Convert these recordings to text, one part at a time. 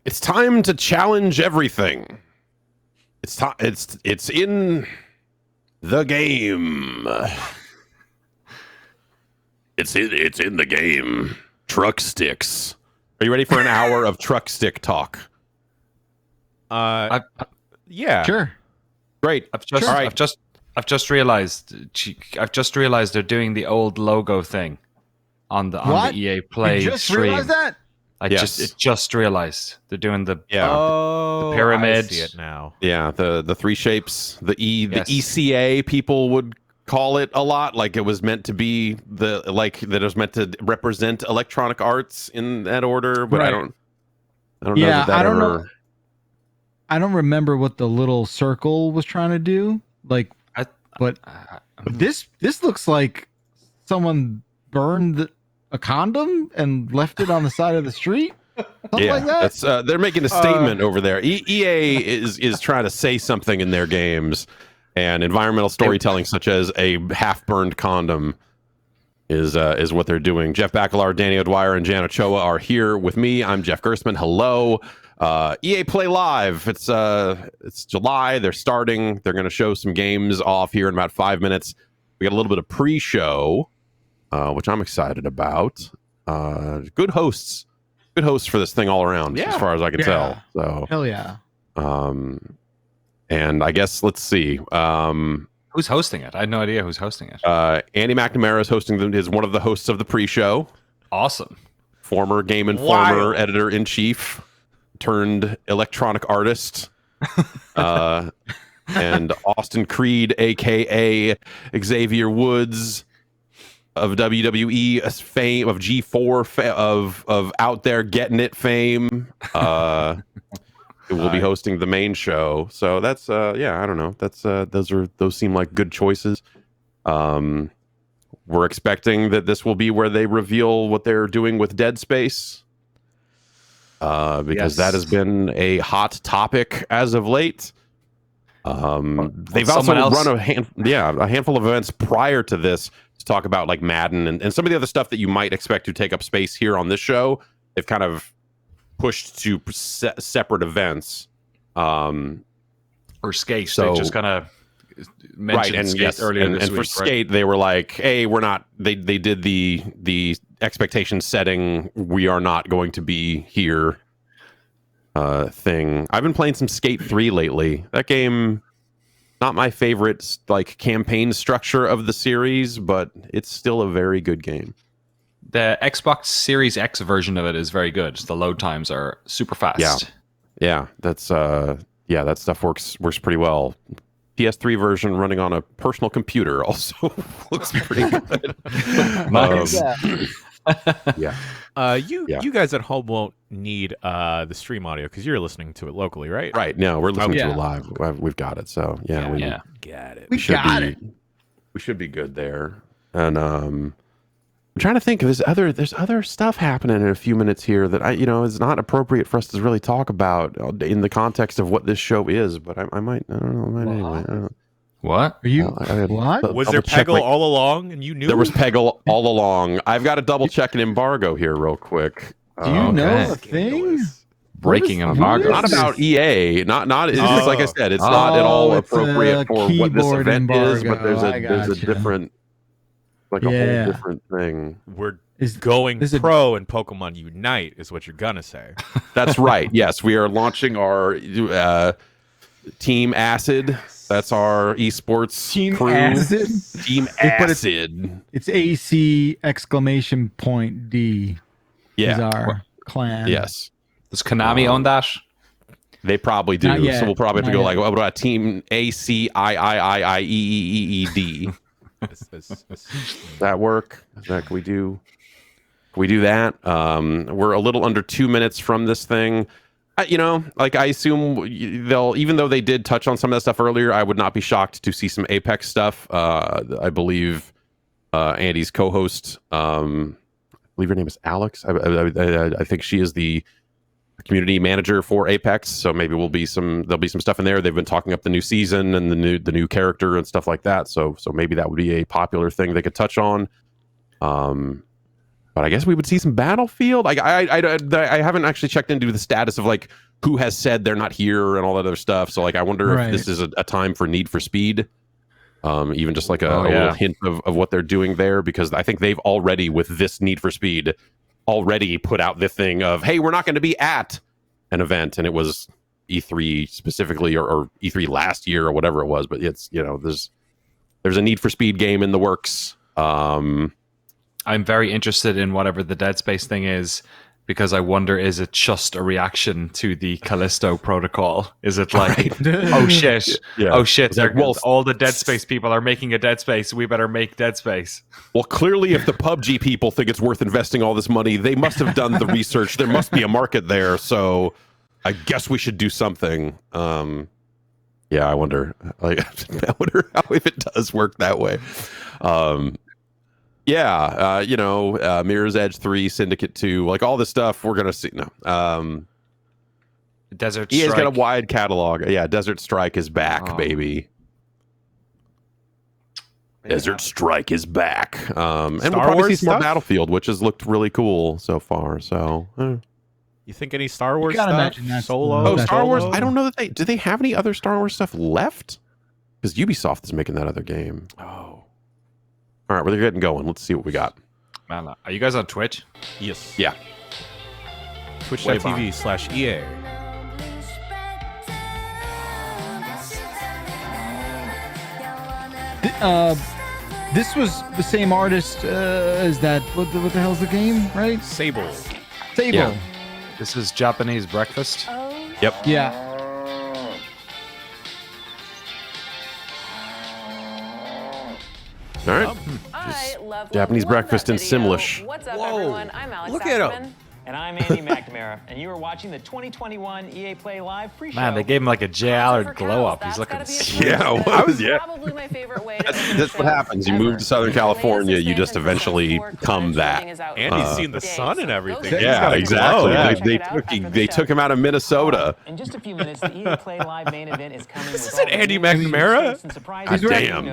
It's time to challenge everything. It's in the game. It's in the game. Truck sticks. Are you ready for an hour of truck stick talk? Yeah. Sure. Great. I've just realized they're doing the old logo thing on the EA Play You just stream. realized that? I just realized they're doing the Oh, the pyramid. I see it now. Yeah, the three shapes, the Yes. ECA people would call it a lot, like it was meant to be that it was meant to represent electronic arts in that order, but Right. I don't know that I don't ever. know. I don't remember what the little circle was trying to do. But this looks like someone burned a condom and left it on the side of the street. Something like that. That's they're making a statement over there. EA is trying to say something in their games, and environmental storytelling, such as a half-burned condom, is what they're doing. Jeff Bakalar, Danny O'Dwyer, and Jan Ochoa are here with me. I'm Jeff Gerstmann. Hello. EA Play Live. It's July. They're starting. They're going to show some games off here in about 5 minutes. We got a little bit of pre-show, which I'm excited about. Good hosts for this thing all around, as far as I can tell. So hell yeah. And I guess let's see. Who's hosting it? I had no idea who's hosting it. Andy McNamara is hosting them. Is one of the hosts of the pre-show. Awesome. Former Game Informer editor-in-chief turned electronic artist. And Austin Creed, aka Xavier Woods of WWE fame, of G4 of Out There Getting It fame. Will be hosting the main show. So that's I don't know. That's those seem like good choices. We're expecting that this will be where they reveal what they're doing with Dead Space. Because that has been a hot topic as of late. They've also run a handful of events prior to this to talk about like Madden and some of the other stuff that you might expect to take up space here on this show. They've kind of pushed to separate events. Or Skate. So, they just kind of mentioned Skate earlier this week. And for Skate, they were like, hey, we're not... They did the expectation setting, we are not going to be here thing. I've been playing some Skate 3 lately. That game, not my favorite like campaign structure of the series, but it's still a very good game. The Xbox Series X version of it is very good. The load times are super fast. Yeah, that's that stuff works pretty well. PS3 version running on a personal computer also looks pretty good. Nice. You guys at home won't need the stream audio because you're listening to it locally, right? Right. No, we're listening to it live. We've got it. So we got it. We should be good there. And I'm trying to think. There's other stuff happening in a few minutes here that is not appropriate for us to really talk about in the context of what this show is. But I might. I don't know. Anyway. I don't know. What? Are you? What? Was there Peggle all along and you knew? There was Peggle all along. I've got to double check an embargo here real quick. Do you know a thing? Breaking embargo. Not about EA. Not. It's just like I said. It's not at all appropriate for what this event is. But there's a different, like a whole different thing. We're going pro in Pokemon Unite, is what you're gonna say. That's right. Yes, we are launching our Team Acid. That's our esports Team crew. Acid? Team Acid. It's AC exclamation point D. Yeah. Is our clan. Yes. Does Konami own that? They probably do. Not yet. So we'll probably have to go Not yet. what about Team ACIIIEEED? Does that work? Can we do that? We're a little under 2 minutes from this thing. I assume they'll, even though they did touch on some of that stuff earlier, I would not be shocked to see some Apex stuff. I believe Andy's co-host, I believe her name is Alex. I think she is the community manager for Apex. So maybe there'll be some stuff in there. They've been talking up the new season and the new character and stuff like that. So maybe that would be a popular thing they could touch on. But I guess we would see some Battlefield. I haven't actually checked into the status of like who has said they're not here and all that other stuff. So like I wonder if this is a time for Need for Speed. Even just like a little hint of what they're doing there, because I think they've already, with this Need for Speed, already put out the thing of, hey, we're not going to be at an event, and it was E3 specifically or E3 last year or whatever it was. But it's, you know, there's a Need for Speed game in the works. I'm very interested in whatever the Dead Space thing is, because I wonder, is it just a reaction to the Callisto protocol? Is it like, oh shit, oh shit, like, all the Dead Space people are making a Dead Space, we better make Dead Space. Well, clearly if the PUBG people think it's worth investing all this money, they must have done the research. There must be a market there, so I guess we should do something. I wonder how if it does work that way. Mirror's Edge 3, Syndicate 2, like all this stuff we're gonna see. Desert EA's Strike. got a wide catalog. Yeah, Desert Strike is back, baby. Desert Strike is back. And we'll probably see some more Battlefield, which has looked really cool so far. So you think any Star Wars gotta stuff? imagine that's Solo? the- Star Wars. I don't know that do they have any other Star Wars stuff left? Because Ubisoft is making that other game. Oh. All right, we're getting going. Let's see what we got. Man, are you guys on Twitch? Yes. Yeah. Twitch.tv/EA. This was the same artist as that. What the hell's the game, right? Sable. Sable. Yeah. This is Japanese Breakfast. Yep. Yeah. All right. Japanese breakfast in Simlish. What's up, everyone? I'm Alex. Look at him. And I'm Andy McNamara, and you are watching the 2021 EA Play Live pre-show. Man, they gave him like a J. Allard glow up. He's looking Probably my favorite way That's what happens. You move to Southern California, you just eventually come that. And he's seen the sun and everything. Yeah, exactly. They took him out of Minnesota. In just a few minutes, the EA Play Live main event is coming. This isn't Andy McNamara. Damn.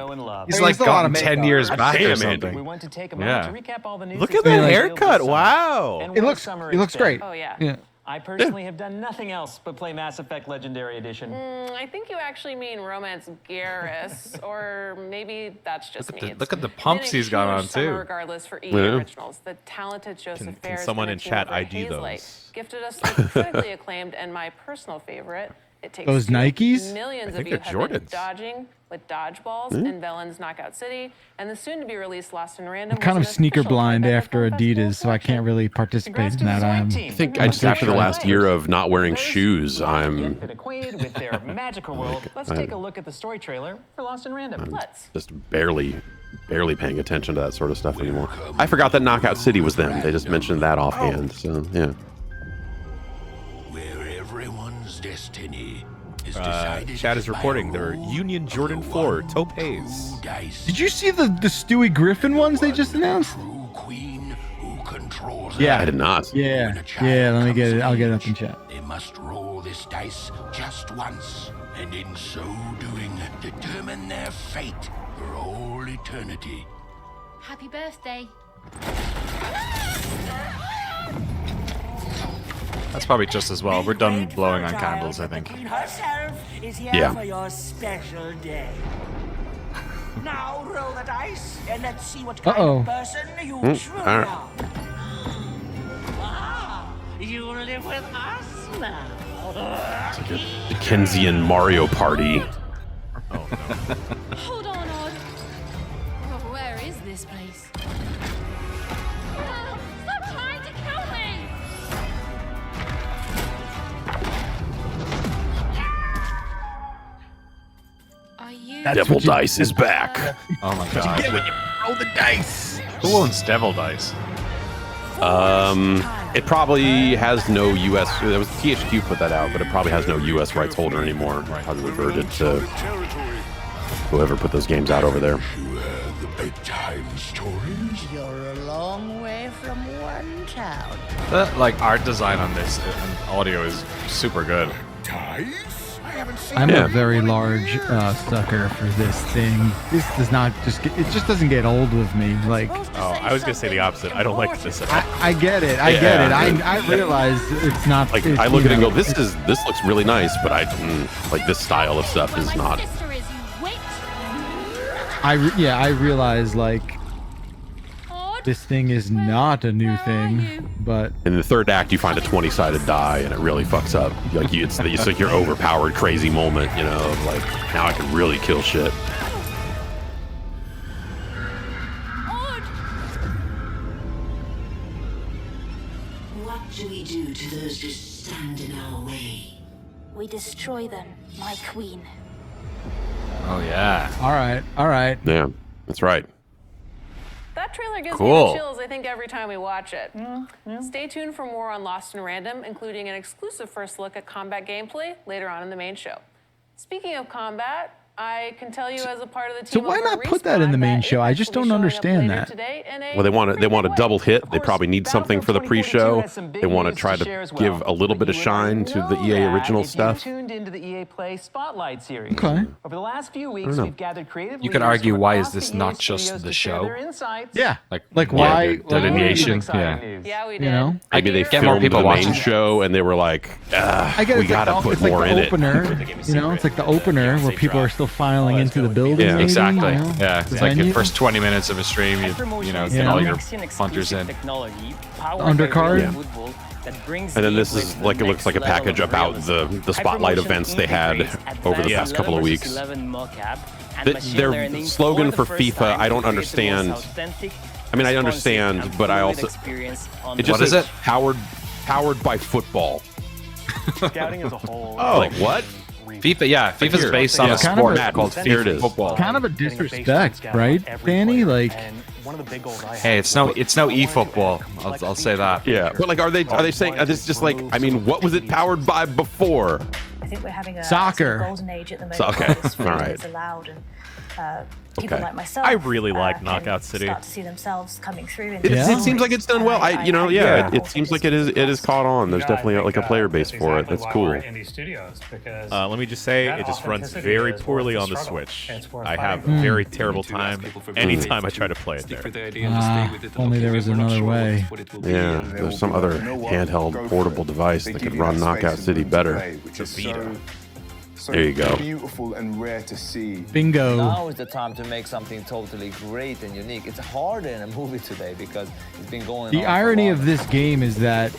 He's like gone 10 years back or Damn, something. We want to take a moment to recap all the news. Look at that haircut. Wow. And It what looks summer it looks has been. great. Oh, yeah. Yeah. I personally have done nothing else but play Mass Effect Legendary Edition. I think you actually mean Romance Garrus, or maybe that's just me. Look at the pumps he's got on, too. Regardless for EA Originals, the talented Joseph Fares someone and in chat Jennifer ID Hazlett those? gifted us the critically acclaimed and my personal favorite. It takes Those Nikes? Millions I think of you they're have been Jordans. dodging with dodgeballs in Velen's Knockout City, and the soon-to-be-released Lost in Random. I'm kind was of an sneaker official blind Tribeca after Film Festival Adidas, so I can't really participate Congrats in to the that. Zoid I'm team. I think I just after the last year of not wearing shoes, I'm Get acquainted with their magical world. Let's take a look at the story trailer for Lost in Random. Let's. just barely paying attention to that sort of stuff anymore. I forgot that Knockout City was them. They just mentioned that offhand. So yeah. Where everyone's destiny is decided. Chat is reporting their Union Jordan 4 Topaz. Did you see the Stewie Griffin ones they just announced? True queen who controls Yeah. I did not. Yeah. Yeah, let me get it. I'll get it up in chat. They must roll this dice just once, and in so doing, determine their fate for all eternity. Happy birthday. That's probably just as well. We're done blowing on candles, I think. Yeah. For your special day. Now roll the dice and let's see what kind Uh-oh. of person you truly all right. are. Ah, you live with us now. It's like a Dickensian Mario Party. Hold on, Odd. Oh, where is this place? Oh, stop trying to kill me! Are you... Devil Dice is back. Oh my god. Roll the dice. Who owns Devil Dice? It probably has no U.S. That was THQ put that out, but it probably has no U.S. rights holder anymore. Probably reverted to whoever put those games out over there. The bedtime stories. You're a long way from one town. The art design on this and audio is super good. Dice? I'm a very large sucker for this thing. This does not it just doesn't get old with me. Like, oh, I was gonna say the opposite. I don't like this at all. I get it. I get it. I realize it's not like. I look at it and go, this looks really nice, but like this style of stuff is not. I realize like this thing is not a new thing, but in the third act you find a 20-sided die and it really fucks up. Like it's like your overpowered crazy moment, you know, of like now I can really kill shit. What do we do to those who stand in our way? We destroy them, my queen. Oh yeah. All right. Yeah, that's right. That trailer gives me the chills, I think, every time we watch it. Stay tuned for more on Lost and Random, including an exclusive first look at combat gameplay later on in the main show. Speaking of combat, I can tell you as a part of the team. So why not put that in the main show? I just don't understand that. Well, they want a double hit. They probably need something for the pre-show. They want to try to give a little bit of shine to the EA original stuff. Tuned into the EA Play Spotlight series. Okay. Over the last few weeks, we've gathered creative. You could argue, why is this not just the show? Yeah. Like why delineation? Yeah, we did. You know, maybe they get more filmed people the main watching show and they were like, we gotta put more in it. You know, it's like the opener where people are still filing into the building. Yeah, maybe, exactly. you know? Yeah, it's like the first 20 minutes of a stream, you know, get all your hunters in. Undercard. And then this is like, it looks like a package about the spotlight events they had over the past couple of weeks. Their slogan for FIFA, I don't understand. I mean, I understand, but I also, it just says powered by football. Scouting as a whole. Oh, like what? FIFA, FIFA's based on a sport called FIFA football. Kind of a disrespect, right, Danny? Like, hey, it's no eFootball. I'll say that. Yeah, but like, are they saying this just like? I mean, what was it powered by before? I think we're having a soccer golden age at the moment. Okay, all right. It's allowed, and people like myself. I really like Knockout City. Start to see themselves coming through. It seems like it's done well. It seems like it is caught on. There's definitely like a player base for it. That's cool. Let me just say, it just runs very poorly on the Switch. I have a very terrible time anytime I try to play it there. Only there was another way. Yeah, there's some other handheld portable device that could run Knockout City better. There you go. Beautiful and rare to see. Bingo. Now is the time to make something totally great and unique. It's harder in a movie today because it's been going on. The irony of this game is that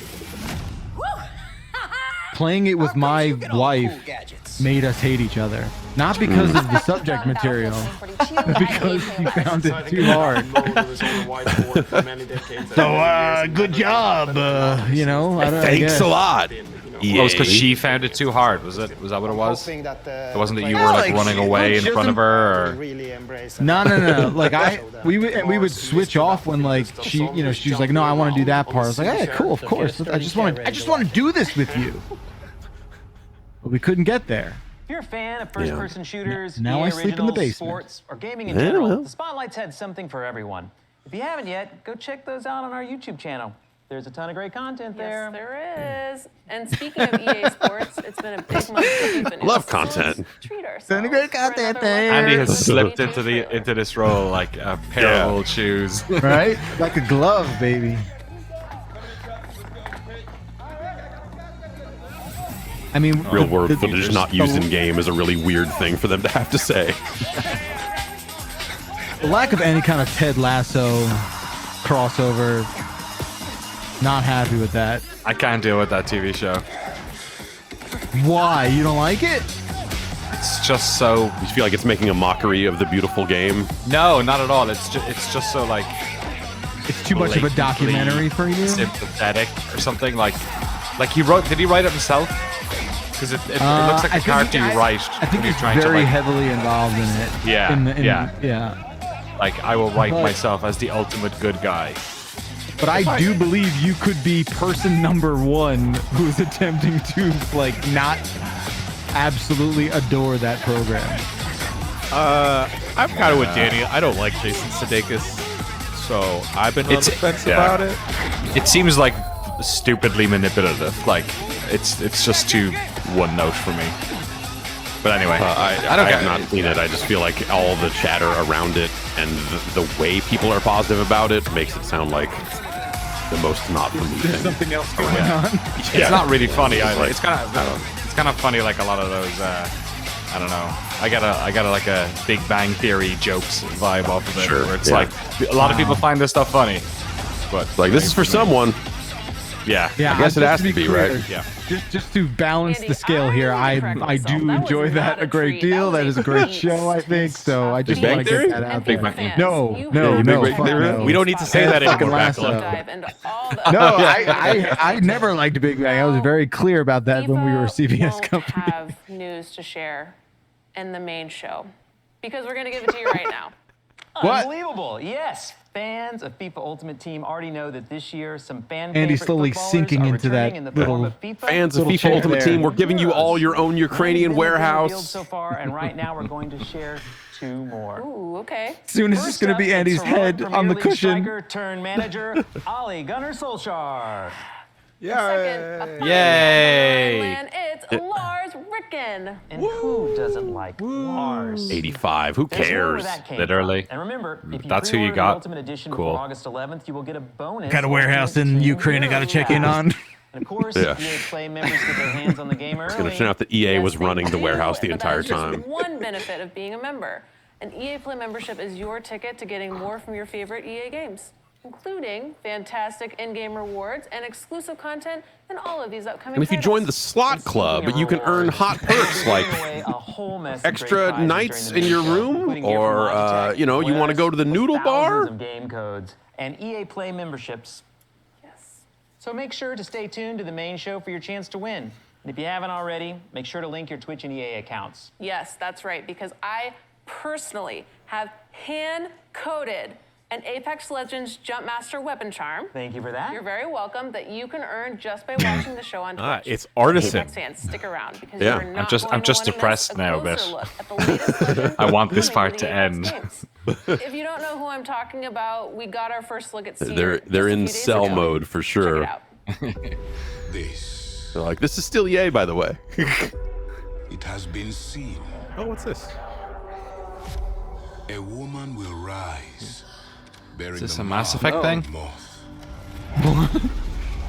playing it with my wife made us hate each other. Not because of the subject material, but because she found it too hard. So, good job. You know, thanks a lot. Yeah. Oh, it was because she found it too hard. Was that what it was? It wasn't that you were like running away in front of her, or no. Like we would switch off when like she was like, no, I want to do that part. I was like, hey, cool, of course. I just want to do this with you. But we couldn't get there. If you're a fan of first-person shooters, now I sleep in the basement. Sports, or gaming in general, the Spotlight's had something for everyone. If you haven't yet, go check those out on our YouTube channel. There's a ton of great content there. Yes, there is. And speaking of EA Sports, it's been a big month for FIFA news. Love content. Treat ourselves. There's great content there. Andy has slipped into this role like a pair of old shoes. Right? Like a glove, baby. I mean, real world footage not used in game is a really weird thing for them to have to say. The lack of any kind of Ted Lasso crossover. Not happy with that. I can't deal with that TV show. Why? You don't like it? It's just so. You feel like it's making a mockery of the beautiful game? No, not at all. It's just so like. It's too much of a documentary for you. Sympathetic or something like he wrote. Did he write it himself? Because it looks like a character you write. I think he's very heavily involved in it. Yeah. Yeah. Like I will write myself as the ultimate good guy. But I do believe you could be person number one who's attempting to like not absolutely adore that program. I'm kind of with Danny. I don't like Jason Sudeikis, so I've been on the fence about it. It seems like stupidly manipulative. Like it's just too one note for me. But anyway, I have not seen it. I just feel like all the chatter around it and the way people are positive about it makes it sound like the most not for me thing. There's something else going on. It's not really funny either. It's kind of funny, like a lot of those. I don't know. I got like a Big Bang Theory jokes vibe off of it, where it's like a lot of people find this stuff funny, but like this is for someone. Yeah, I guess it has to be clear, right. Yeah. Just to balance the scale here, I do enjoy that a great deal. That is a great show, I think. So I just want to get that out there. No. We don't need to say that anymore. No, I never liked Big Bang. I was very clear about that when we were a CBS company. Have news to share in the main show because we're going to give it to you right now. Unbelievable! Yes, fans of FIFA Ultimate Team already know that this year some fan Andy's favorite slowly footballers sinking are into returning that in the little form of FIFA. Fans of FIFA Ultimate Team, we're giving you all your own Ukrainian warehouse. So far, and right now we're going to share 2 more. Ooh, okay. Soon it's just going to be Andy's head on the cushion. Striker turned manager, Ole Gunnar Solskjaer. Yay! It's Lars Ricken. And who doesn't like Lars? 85. Who cares? Literally. And remember, if you That's who you pre-order got. the Ultimate Edition Cool. before August 11th, you will get a bonus. Got a warehouse in Ukraine I got to check in on. And of course, EA Play members get their hands on the game early. It's going to turn out that EA was running the warehouse the entire time. One benefit of being a member. An EA Play membership is your ticket to getting more from your favorite EA games, including fantastic in-game rewards and exclusive content and all of these upcoming And if you join the slot club, you can earn hot perks like extra nights in your room, or you want to go to the noodle bar. Of game codes and EA Play memberships. Yes. So make sure to stay tuned to the main show for your chance to win. And if you haven't already, make sure to link your Twitch and EA accounts. Yes, that's right, because I personally have hand-coded an Apex Legends Jumpmaster weapon charm. Thank you for that. You're very welcome. That you can earn just by watching the show on Twitch. It's artisan. Apex fans, stick around because Yeah. you're not I'm just depressed now, but I want this part to end. If you don't know who I'm talking about, we got our first look at They're in cell mode for sure. Check it out. They're like, this is still EA, by the way. It has been seen. Oh, what's this? A woman will rise. Is this a Mass Effect thing?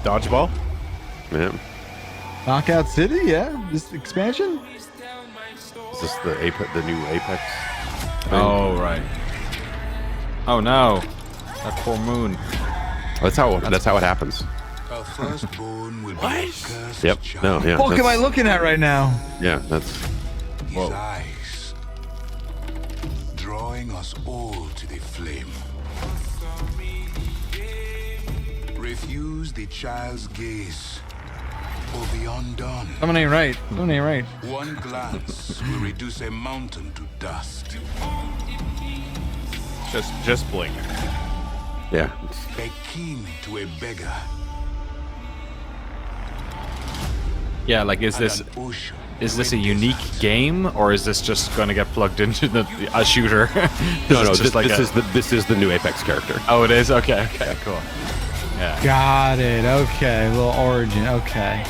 Dodgeball? Yeah. Knockout City, yeah. This expansion. Is this the new Apex? Oh right. Oh no, that poor moon. That's how it happens. Our firstborn will be a cursed Yep. child. No. Yeah. What am I looking at right now? Yeah. That's. His eyes drawing us all to the flame. Refuse the child's gaze or be undone. Someone ain't right. Someone ain't right. One glance will reduce a mountain to dust. Just blink. Yeah. A king to a beggar. Yeah, like is this a unique game, or is this just going to get plugged into a shooter? No. This is the new Apex character. Oh, it is. Okay, cool. Yeah. Got it. Okay, a little origin. Okay.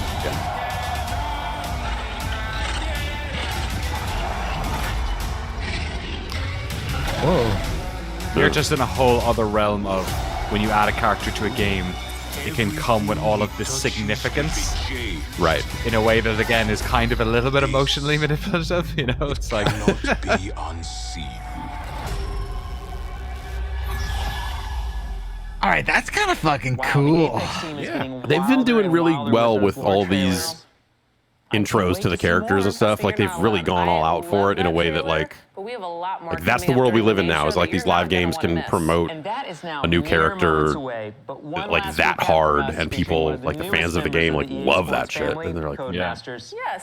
Whoa. You're just in a whole other realm of when you add a character to a game, it can come with all of this significance. Right. In a way that, again, is kind of a little bit emotionally manipulative, you know? It's like... Not be unseen. All right, that's kind of fucking cool. Yeah. They've been doing really well with all these intros to the characters and stuff. Like they've really gone all out for it in a way that like that's the world we live in now. Is like these live games can promote a new character like that hard, and people like the fans of the game like love that shit. And they're like, yeah.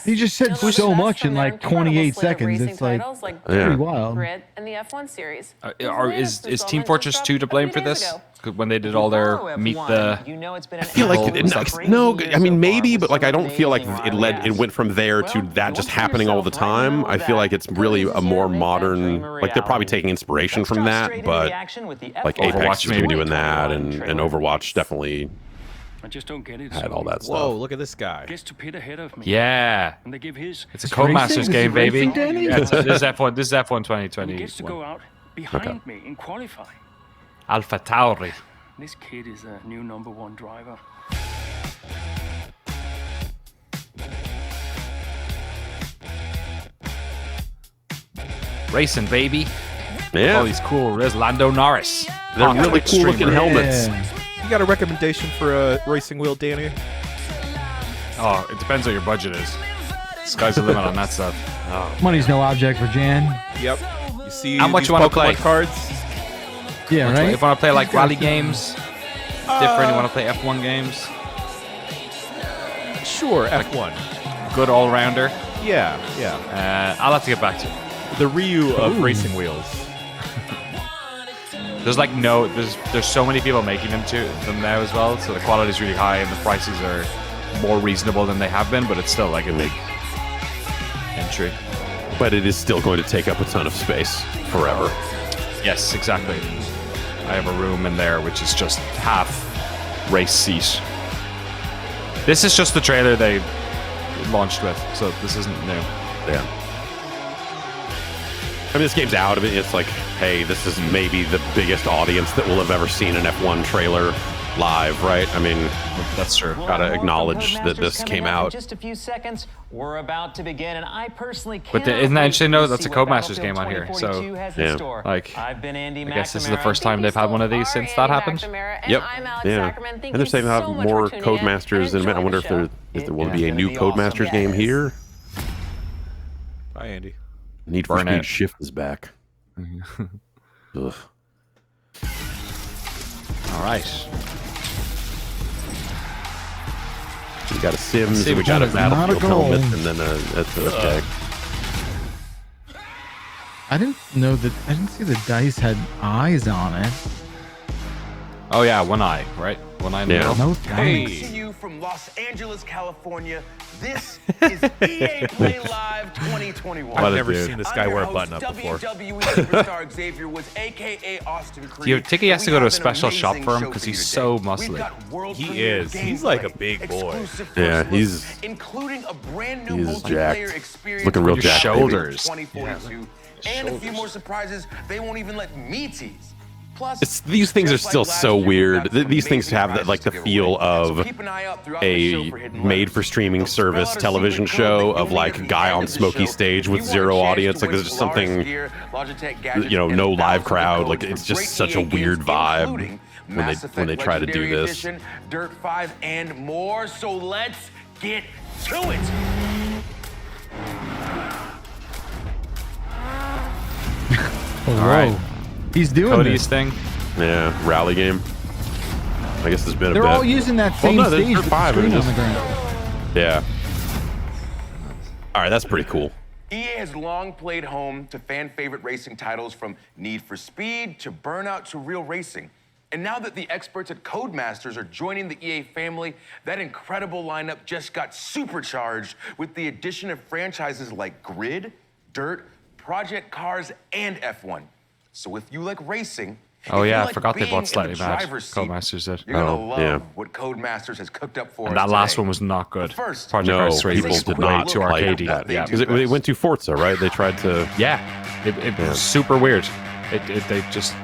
He just said so much in like 28 seconds. It's like pretty wild. And the F1 series. Is Team Fortress 2 to blame for this? When they did all their meet the... I feel like no. I mean maybe, but like I don't feel like it went from there to that just happening all the time. I feel like it's really a more modern. Like they're probably taking inspiration from that, but like Apex has been doing that, and Overwatch definitely I just don't get it. Had all that stuff. Whoa, look at this guy. Gets to pit ahead of me. Yeah. And they give his. It's a Codemasters game, baby. Yeah, this is F1. This is F1 2020. He gets to go out behind me in qualifying. Alpha Tauri. This kid is a new #1 driver. Racing, baby. Yeah. All these cool. There's Lando Norris. They're really cool looking helmets. You got a recommendation for a racing wheel, Danny? Oh, it depends what your budget is. Sky's the limit on that stuff. Oh. Money's no object for Jan. Yep. You see how much these you want to Pokemon play? Cards? Yeah, right? If you want to play like rally games, different. You want to play F1 games? Sure, F1. Good all-rounder. Yeah. I'll have to get back to you. The Ryu of racing wheels. There's like there's so many people making them now as well, so the quality is really high and the prices are more reasonable than they have been, but it's still like a big entry. But it is still going to take up a ton of space forever. Yes, exactly. I have a room in there which is just half race seat. This is just the trailer they launched with, so this isn't new. Yeah. I mean, this game's out of it. It's like, hey, this is maybe the biggest audience that will have ever seen an F1 trailer live, right? I mean, that's true. Gotta acknowledge that this came out. In just a few seconds, we're about to begin, and I personally But isn't that interesting? No, that's a Codemasters game on here, so yeah. Like, I've been Andy I guess this is the first time they've had one of these since that happened. Yep. Yeah. And they're saying they'll have more Codemasters in a minute. I wonder if there will be a new Codemasters game here. Bye, Andy. Need for Speed Shift is back. Ugh. All right. We got a Sims, we got a Battlefield helmet, and then that's a tag. I didn't see the dice had eyes on it. Oh yeah, one eye, right? One eye in the middle. No Coming thanks. to you from Los Angeles, California. This is EA Play Live 2021. I've never seen this guy wear a button up before. WWE superstar Xavier Woods, aka Austin Creed. Do you think he has to go to a special shop for him because he's so muscly? He is. He's like a big boy. Yeah, he's including a brand new he's multiplayer jacked. experience. Looking real jacked. Shoulders. 2042, and a few more surprises they won't even let me tease. Plus, these things are still so weird. These things have the feel of a made-for-streaming service television show of like a guy on smoky stage with zero audience. Like there's just something, no live crowd. Like it's just such a weird vibe when they try to do this. Dirt 5 and more. So let's get to it. All right. He's doing Cody's this. thing. Yeah, rally game. I guess it's been a bit. They're all using that same stage with the screen on the ground. Yeah. All right, that's pretty cool. EA has long played home to fan-favorite racing titles from Need for Speed to Burnout to Real Racing. And now that the experts at Codemasters are joining the EA family, that incredible lineup just got supercharged with the addition of franchises like Grid, Dirt, Project Cars, and F1. So if you like racing, Oh yeah, I like forgot they being bought in Slightly the Mad. driver's seat, Codemasters did. you're gonna love what Codemasters has cooked up for And us that last today. one was not good. First, Project Cars 3 people was did way not too like arcadey. that. Yeah, Because it went to Forza, right? They tried to. Yeah, it was super weird. They just.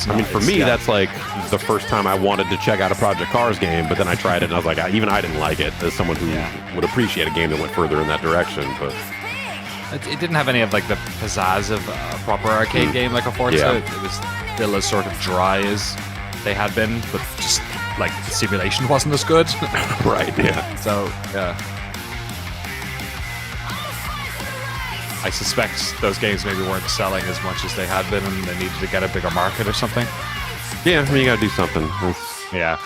I mean, for me, that's like the first time I wanted to check out a Project Cars game, but then I tried it and I was like, even I didn't like it as someone who would appreciate a game that went further in that direction. But it didn't have any of like the pizzazz of a proper arcade game like a Forza. Yeah. It was still as sort of dry as they had been, but just like the simulation wasn't as good. Right, yeah. So, yeah. I suspect those games maybe weren't selling as much as they had been and they needed to get a bigger market or something. Yeah, I mean, you gotta do something. Yeah.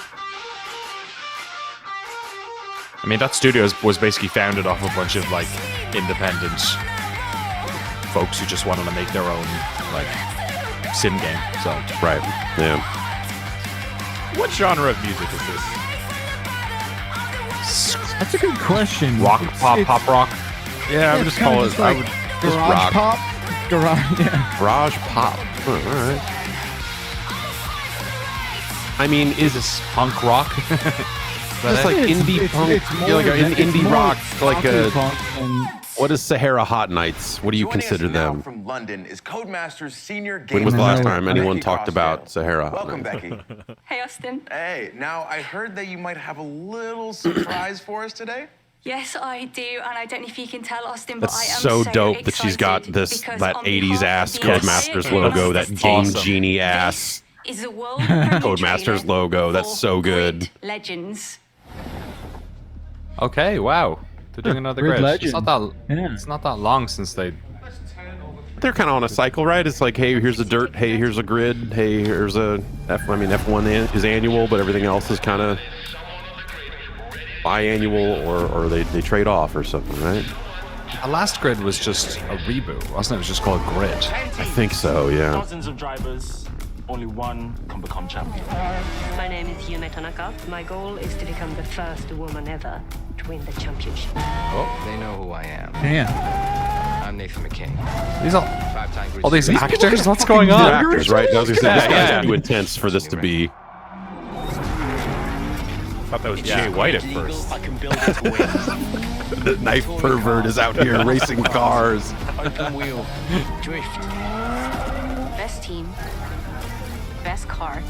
I mean, that studio was basically founded off a bunch of like independent folks who just wanted to make their own like sim game. So right, yeah. What genre of music is this? That's a good question. Rock, pop rock. Yeah, I would just call it. I would just garage rock. pop. Garage, yeah. Garage pop. All right. I mean, is this punk rock? Just like indie punk, like an indie rock, like a. What is Sahara Hot Nights? What do you consider them? From London is Codemasters senior game. When was the last time anyone talked about Sahara Hot Welcome, Nights? Becky. Hey, Austin. Hey, now I heard that you might have a little surprise for us today. Yes, I do, and I don't know if you can tell, Austin, but That's I am so dope that she's got this that 80s ass Codemasters logo, that Game Genie ass is the world Codemasters logo. That's so good. Legends. Okay, wow. They're doing another Grid grid. Legend. It's not that long since they. They're kind of on a cycle, right? It's like, hey, here's a dirt. Hey, here's a grid. Hey, here's a F1 is annual, but everything else is kind of biannual, or they trade off or something, right? The last grid was just a reboot, wasn't it? It was just called Grid. I think so, yeah. Dozens of drivers, only one can become champion. My name is Yume Tanaka. My goal is to become the first woman ever to win the championship. Oh, they know who I am. Damn. I'm Nathan McCain. These all these actors? What's going on? Actors, right? I was gonna say, this Yeah. guy's too intense for this to be. I thought that was Jay White at first. I can build it to win. The knife pervert is out here racing cars. Open wheel, drift. Best team, best car.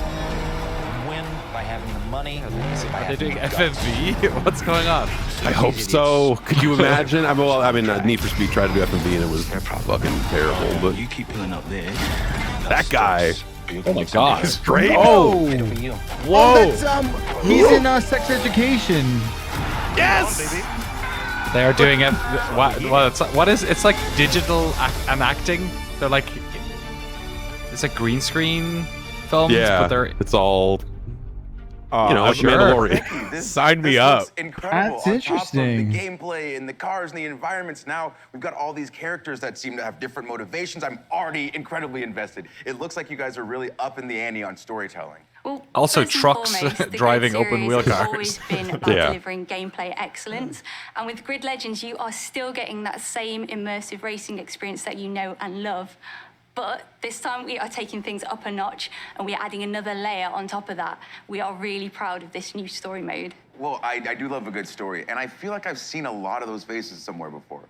Win by having the money. Are they doing FMV? What's going on? I hope so. Could you imagine? I mean, Need for Speed tried to do FMV and it was fucking terrible. But You keep pulling up there. that guy, Oh my god. is great. Oh, Whoa! that's he's in Sex Education. Yes. They are doing it. What is? It's like digital and acting. They're like. It's like green screen films, Yeah, but they're. it's all. Like sure. Mandalorian. Sign me this up. looks incredible. That's On top of interesting. the gameplay and the cars and the environments, now we've got all these characters that seem to have different motivations. I'm already incredibly invested. It looks like you guys are really up in the ante on storytelling. Well, Also first and trucks foremost, the driving Grid open wheel series has cars. always been about Yeah. delivering gameplay excellence, and with Grid Legends, you are still getting that same immersive racing experience that you know and love. But this time we are taking things up a notch, and we are adding another layer on top of that. We are really proud of this new story mode. Well, I do love a good story, and I feel like I've seen a lot of those faces somewhere before.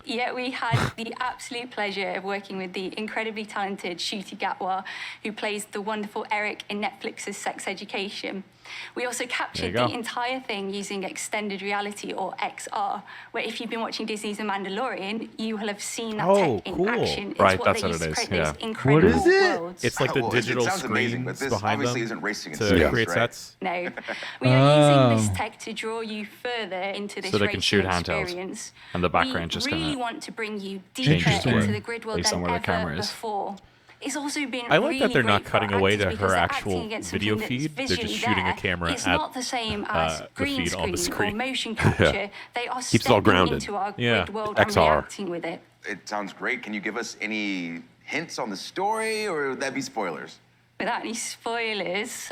Yeah, we had the absolute pleasure of working with the incredibly talented Ncuti Gatwa, who plays the wonderful Eric in Netflix's Sex Education. We also captured the entire thing using extended reality, or XR, where if you've been watching Disney's The Mandalorian, you will have seen that tech in action. It's Right, what that's they what use it to is, create yeah. those incredible What is it? worlds. It's like the Well, it digital sounds amazing, but screens this behind obviously them isn't racing in to space, create right? sets. No, we are using this tech to draw you further into this So they can racing shoot handheld, experience. and the background just We kinda really want to bring you changes deeper to into it the grid world based than on where the ever camera is. before. It's also been I like really that they're not great for cutting away actors to because her they're actual acting against video something that's feed. They're just visually shooting a there. camera It's at not the same as the green feed on the screen or screen. motion capture. They are Keeps it all stepping grounded. into our Yeah. grid world and XR. reacting with it. It sounds great. Can you give us any hints on the story, or would that be spoilers? Without any spoilers,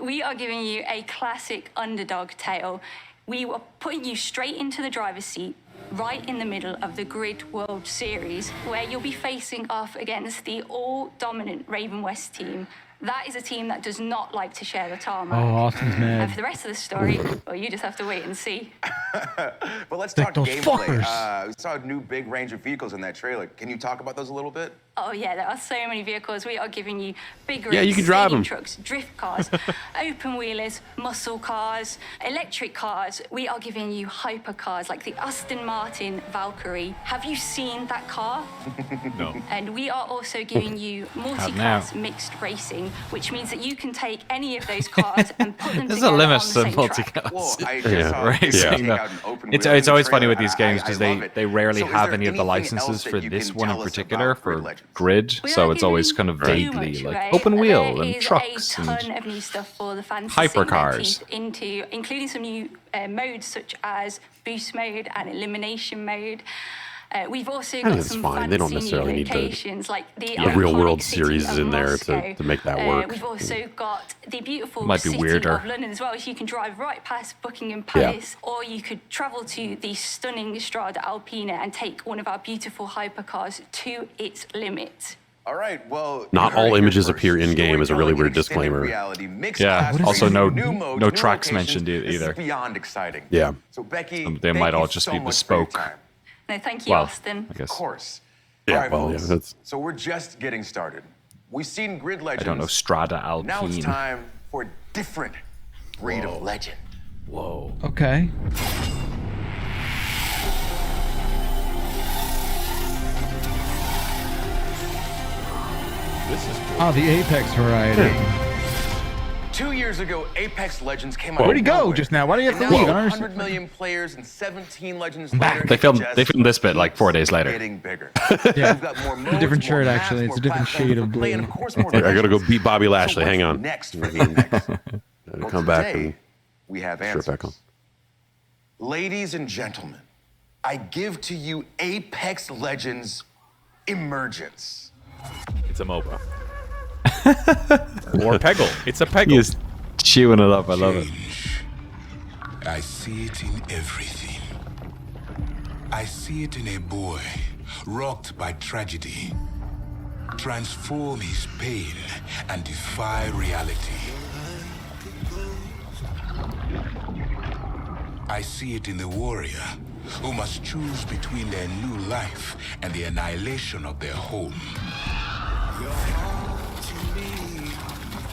we are giving you a classic underdog tale. We are putting you straight into the driver's seat, right in the middle of the Grid World Series, where you'll be facing off against the all-dominant Raven West team. That is a team that does not like to share the tarmac. Oh, Austin's mad. And for the rest of the story, well, you just have to wait and see. But let's Like talk those gameplay. fuckers. We saw a new big range of vehicles in that trailer. Can you talk about those a little bit? Oh yeah, there are so many vehicles. We are giving you big Yeah, you can drive stadium them. trucks, drift cars, open wheelers, muscle cars, electric cars. We are giving you hypercars like the Aston Martin Valkyrie. Have you seen that car? No. And we are also giving you multi-class mixed racing, which means that you can take any of those cars and put them There's a together limit on the to same track. multi-class. Well, I just saw Racing, take no. out an open It's wheel in always the funny trailer, with these and games I because love it. they rarely So is have there any of the anything licenses else for that you this can one in tell us particular about Grid for Legends? Grid, We so aren't it's always giving kind of too vaguely much like away. open wheel There and is trucks a and ton of new stuff for the fans to sink their hypercars. teeth into, including some new modes such as boost mode and elimination mode. We've also got it's some fine. They don't fancy necessarily new need to- locations like the The Real iconic World city series of is in there Moscow. to make that work. We've also got the beautiful Might be city weirder. of London as well. So you can drive right past Buckingham Palace, or you could travel to the stunning Strada Alpina and take one of our beautiful hypercars to its limit. All right, well, Not all images appear in-game is a really weird disclaimer. Yeah, also no tracks mentioned either. Beyond exciting. Yeah. So Becky, they might all just be bespoke. No, thank you, Austin. I guess. Of course. Yeah, right, well, yeah, that's... So we're just getting started. We've seen Grid Legends. I don't know, Strada Alpine. Now it's time for a different breed of legend. Whoa. Okay. This is cool. Oh, the Apex variety. 2 years ago, Apex Legends came out. Where'd he go just now? Why do you have to leave? 100 million players and 17 Legends later. They filmed this bit like 4 days later. Getting bigger. Yeah. We've got more modes, A different more shirt, maps, actually. It's more a different platforms shade to of play, blue. and of course, more I gotta go beat Bobby Lashley. So Hang on. Next for Apex. Well, Come back today, and we have shirt answers. back on. Ladies and gentlemen, I give to you Apex Legends Emergence. It's a MOBA. Or Peggle. It's a Peggle. He is chewing it up. I love it. I see it in everything. I see it in a boy rocked by tragedy, transform his pain and defy reality. I see it in the warrior who must choose between their new life and the annihilation of their home.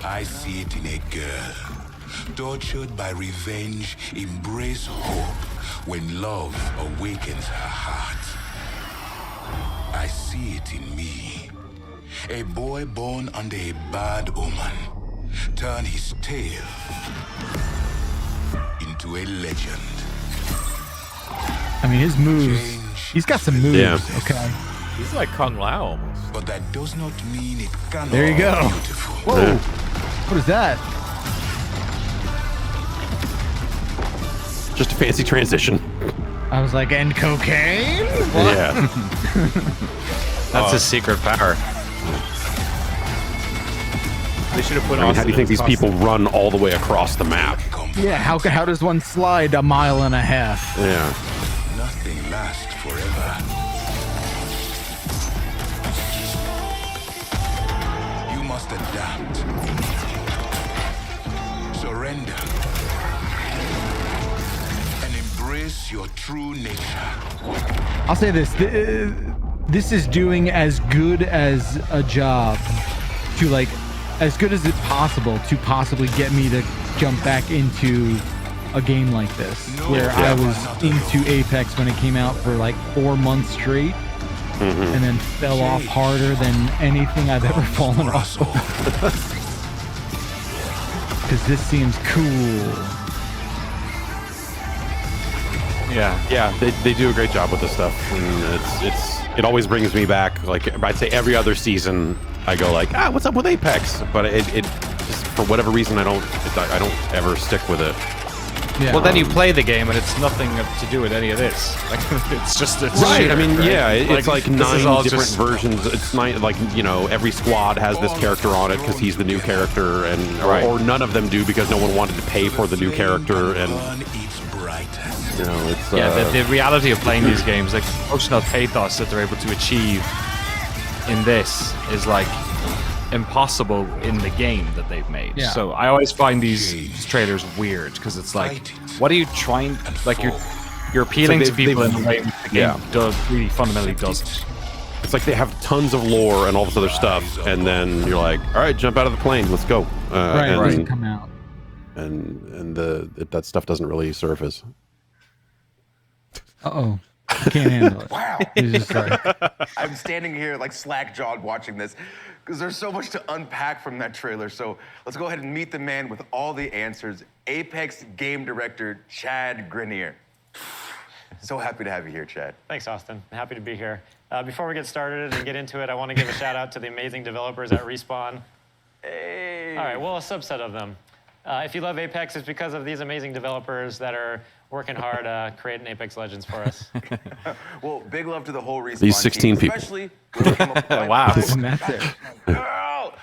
I see it in a girl, tortured by revenge, embrace hope when love awakens her heart. I see it in me, a boy born under a bad omen, turn his tale into a legend. I mean, his moves. He's got some moves. Yeah. Okay. He's like Kung Lao almost. But that does not mean it cannot There you go. be beautiful. Whoa. Yeah. What is that? Just a fancy transition. I was like, and cocaine? What? Yeah. That's his secret power. They should have put I mean, how do you think these people run all the way across the map? Yeah, how does one slide a mile and a half? Yeah. Nothing lasts forever. You must adapt. Surrender. And embrace your true nature. I'll say this. This is doing as good as a job to, like, as good as it's possible to possibly get me to jump back into a game like this, where I was into Apex when it came out for like 4 months straight, and then fell off harder than anything I've ever fallen off of. Because this seems cool. Yeah, they do a great job with this stuff. And it always brings me back. Like, I'd say every other season, I go like, what's up with Apex? But it just, for whatever reason, I don't ever stick with it. Yeah. Well, then you play the game and it's nothing to do with any of this. Like, it's just a right. shooter, I mean, right? yeah, it's like 9 different versions. It's It's 9, like, you know, every squad has this character on it because he's the new character, and or none of them do because no one wanted to pay for the new character, and you know, it's the reality of playing these games, like the emotional pathos that they're able to achieve in this is like impossible in the game that they've made. Yeah. So I always find these trailers weird because it's like, what are you trying? Like you're appealing to people in a way the game really fundamentally doesn't. It's like they have tons of lore and all this other stuff, and then you're like, all right, jump out of the plane, let's go. It doesn't come out. And that stuff doesn't really surface. Uh-oh. I can't handle it. Wow. He's just like, I'm standing here like slack-jawed watching this because there's so much to unpack from that trailer. So let's go ahead and meet the man with all the answers, Apex game director Chad Grenier. So happy to have you here, Chad. Thanks, Austin. I'm happy to be here. Before we get started and get into it, I want to give a shout out to the amazing developers at Respawn. Hey. All right, well, a subset of them. If you love Apex, it's because of these amazing developers that are working hard creating Apex Legends for us. Well, big love to the whole Respawn These 16 team, people. especially when they come up with Wow. and that's it. Girl.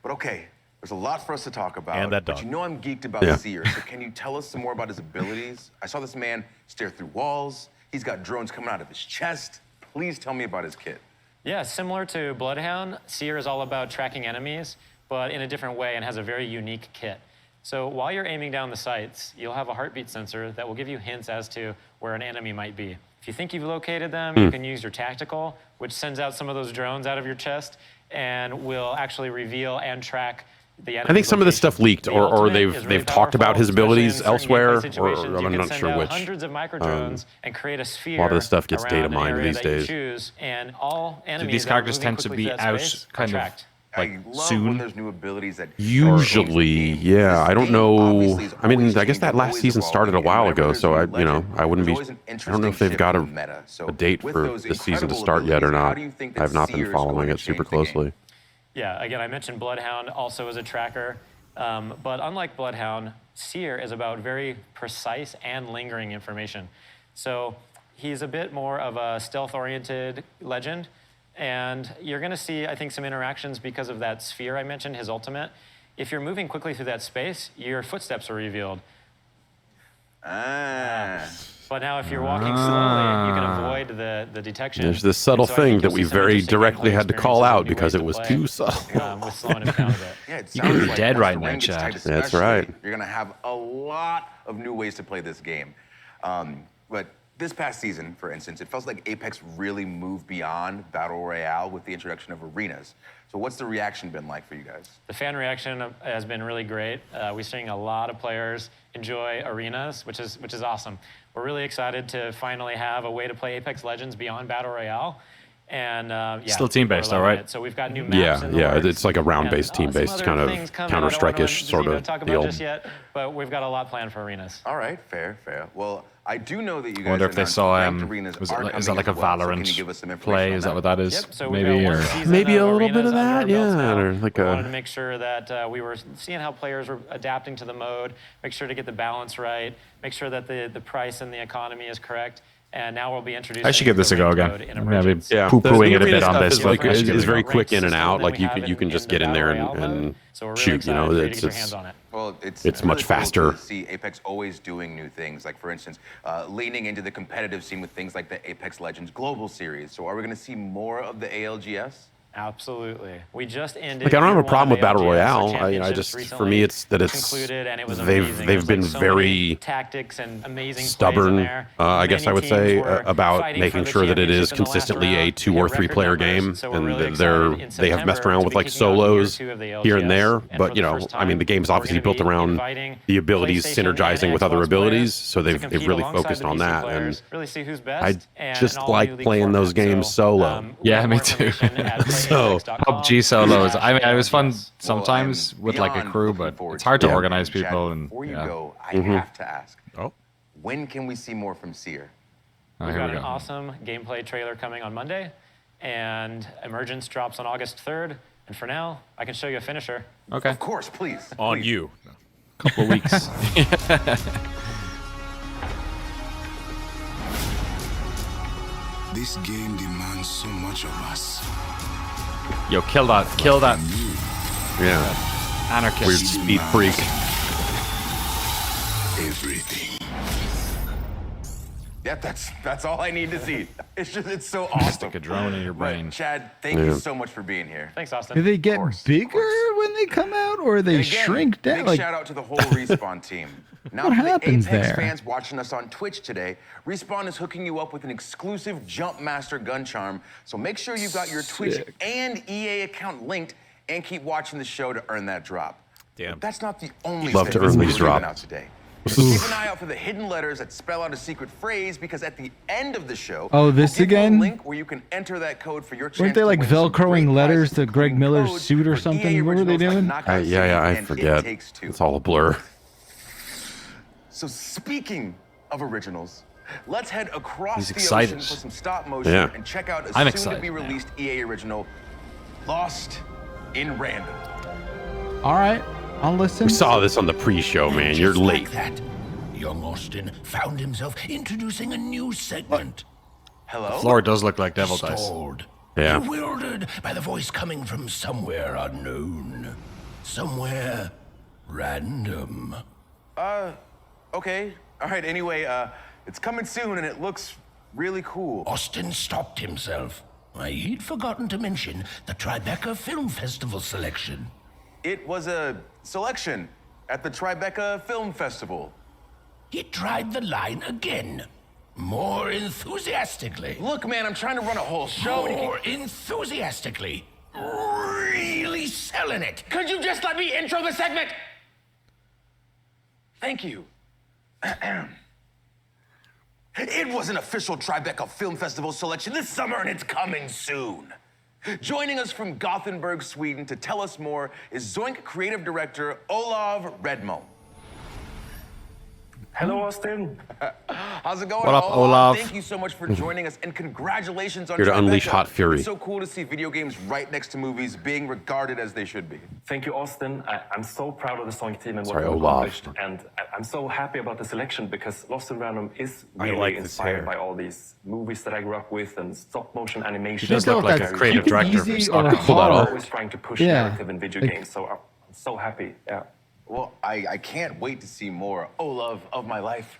But okay, there's a lot for us to talk about. And that dog. But you know I'm geeked about Seer, so can you tell us some more about his abilities? I saw this man stare through walls. He's got drones coming out of his chest. Please tell me about his kit. Yeah, similar to Bloodhound, Seer is all about tracking enemies, but in a different way and has a very unique kit. So while you're aiming down the sights, you'll have a heartbeat sensor that will give you hints as to where an enemy might be. If you think you've located them, you can use your tactical, which sends out some of those drones out of your chest and will actually reveal and track the enemy. I think some of this stuff leaked, or they've talked about his abilities elsewhere, or I'm not sure which. Hundreds of micro drones and create a sphere. A lot of this stuff gets data mined these days. And all enemies. Do these characters tend to be out kind of like soon? When there's new abilities that Usually, yeah. I don't know. I mean, I guess that last season started a while ago, so I wouldn't be. I don't know if they've got a date for this season to start yet or not. I have not been following it super closely. Yeah, again, I mentioned Bloodhound also as a tracker, but unlike Bloodhound, Seer is about very precise and lingering information. So he's a bit more of a stealth-oriented legend, and you're going to see, I think, some interactions because of that sphere I mentioned, his ultimate. If you're moving quickly through that space, your footsteps are revealed. But now if you're walking slowly, you can avoid the detection. There's this subtle thing that we very directly had to call out because it was too subtle. With slowing it down a bit. You could be dead right now, Chad. That's right. You're going to have a lot of new ways to play this game. But this past season, for instance, it felt like Apex really moved beyond Battle Royale with the introduction of arenas. So what's the reaction been like for you guys? The fan reaction has been really great. We're seeing a lot of players enjoy arenas, which is awesome. We're really excited to finally have a way to play Apex Legends beyond Battle Royale. And still team-based, all right? So we've got new maps. Yeah. It's like a round-based, team-based kind of Counter-Strike-ish sort of deal. Just yet, but we've got a lot planned for arenas. All right, fair. Well, I do know that you guys. I wonder if they saw is that like a Valorant play? Is that what that is? Yep, so maybe or maybe a little bit of that, yeah. Or like we wanted to make sure that we were seeing how players were adapting to the mode, make sure to get the balance right, make sure that the price and the economy is correct. And now we'll be introducing. I should give this a go again. Maybe yeah, poo-pooing it a bit on this. It's very quick in and out. Like you can just get in there and shoot. You know, it's much faster. To see Apex always doing new things. Like for instance, leaning into the competitive scene with things like the Apex Legends Global Series. So are we going to see more of the ALGS? Absolutely. We just ended. Like I don't have a problem with Battle Royale. I just for me it's that it's they've been very tactics and amazing stubborn. I guess I would say about making sure that it is consistently a 2 or 3 player game, and they have messed around with like solos here and there. But I mean the game's obviously built around the abilities synergizing with other abilities, so they've really focused on that. And I just like playing those games solo. Yeah, me too. So PUBG solos. I mean, it was fun sometimes with like a crew, but it's hard to organize people. And before you go, I have to ask. When can we see more from Seer? We've got an awesome gameplay trailer coming on Monday, and Emergence drops on August 3rd. And for now, I can show you a finisher. Okay. Of course, please. On you. Couple of weeks. This game demands so much of us. Yo, kill that. Yeah. Anarchist. Weird speed freak. Everything. Yeah, that's all I need to see. It's so awesome. Stick a drone in your brain. Chad, thank you so much for being here. Thanks, Austin. Do they get bigger when they come out, or they shrink down? Big shout out to the whole Respawn team. Now, what for happens the Apex there? fans watching us on Twitch today, Respawn is hooking you up with an exclusive Jumpmaster gun charm. So make sure you've got your Twitch and EA account linked, and keep watching the show to earn that drop. Damn. But that's not the only Love to earn these drops out today. Keep an eye out for the hidden letters that spell out a secret phrase, because at the end of the show, this we'll give you again? a link where you can enter that code for your chance. Weren't they like Velcroing letters to Greg Miller's suit or something? What were they doing? I forget. It's all a blur. So speaking of originals, let's head across the excited. ocean for some stop motion and check out a soon-to-be-released EA original, Lost in Random. All right, I'll listen. We saw this on the pre-show, man. You're late. Like that, young Austin found himself introducing a new segment. Hello? The floor does look like Devil Dice. Stalled, Yeah. bewildered by the voice coming from somewhere unknown. Somewhere random. Okay. All right, anyway, it's coming soon and it looks really cool. Austin stopped himself. I'd forgotten to mention the Tribeca Film Festival selection. It was a selection at the Tribeca Film Festival. He tried the line again. More enthusiastically. Look, man, I'm trying to run a whole show. More enthusiastically. Really selling it. Could you just let me intro the segment? Thank you. It was an official Tribeca Film Festival selection this summer, and it's coming soon. Joining us from Gothenburg, Sweden to tell us more is Zoink creative director Olav Redmo. Hello, Austin. How's it going? What up, Olav? Thank you so much for joining us, and congratulations on Here to Tribeca. unleash hot fury. It's so cool to see video games right next to movies being regarded as they should be. Thank you, Austin. I'm so proud of the Sonic team and what Sorry, we've Olav. accomplished, and I'm so happy about the selection because Lost in Random is I really like this inspired hair. by all these movies that I grew up with and stop motion animation. He does look like a creative director for easy Sonic. or Pull that I'm off. always trying to push Yeah. narrative in video games, so I'm so happy. Yeah. Well, I can't wait to see more Olav of my life.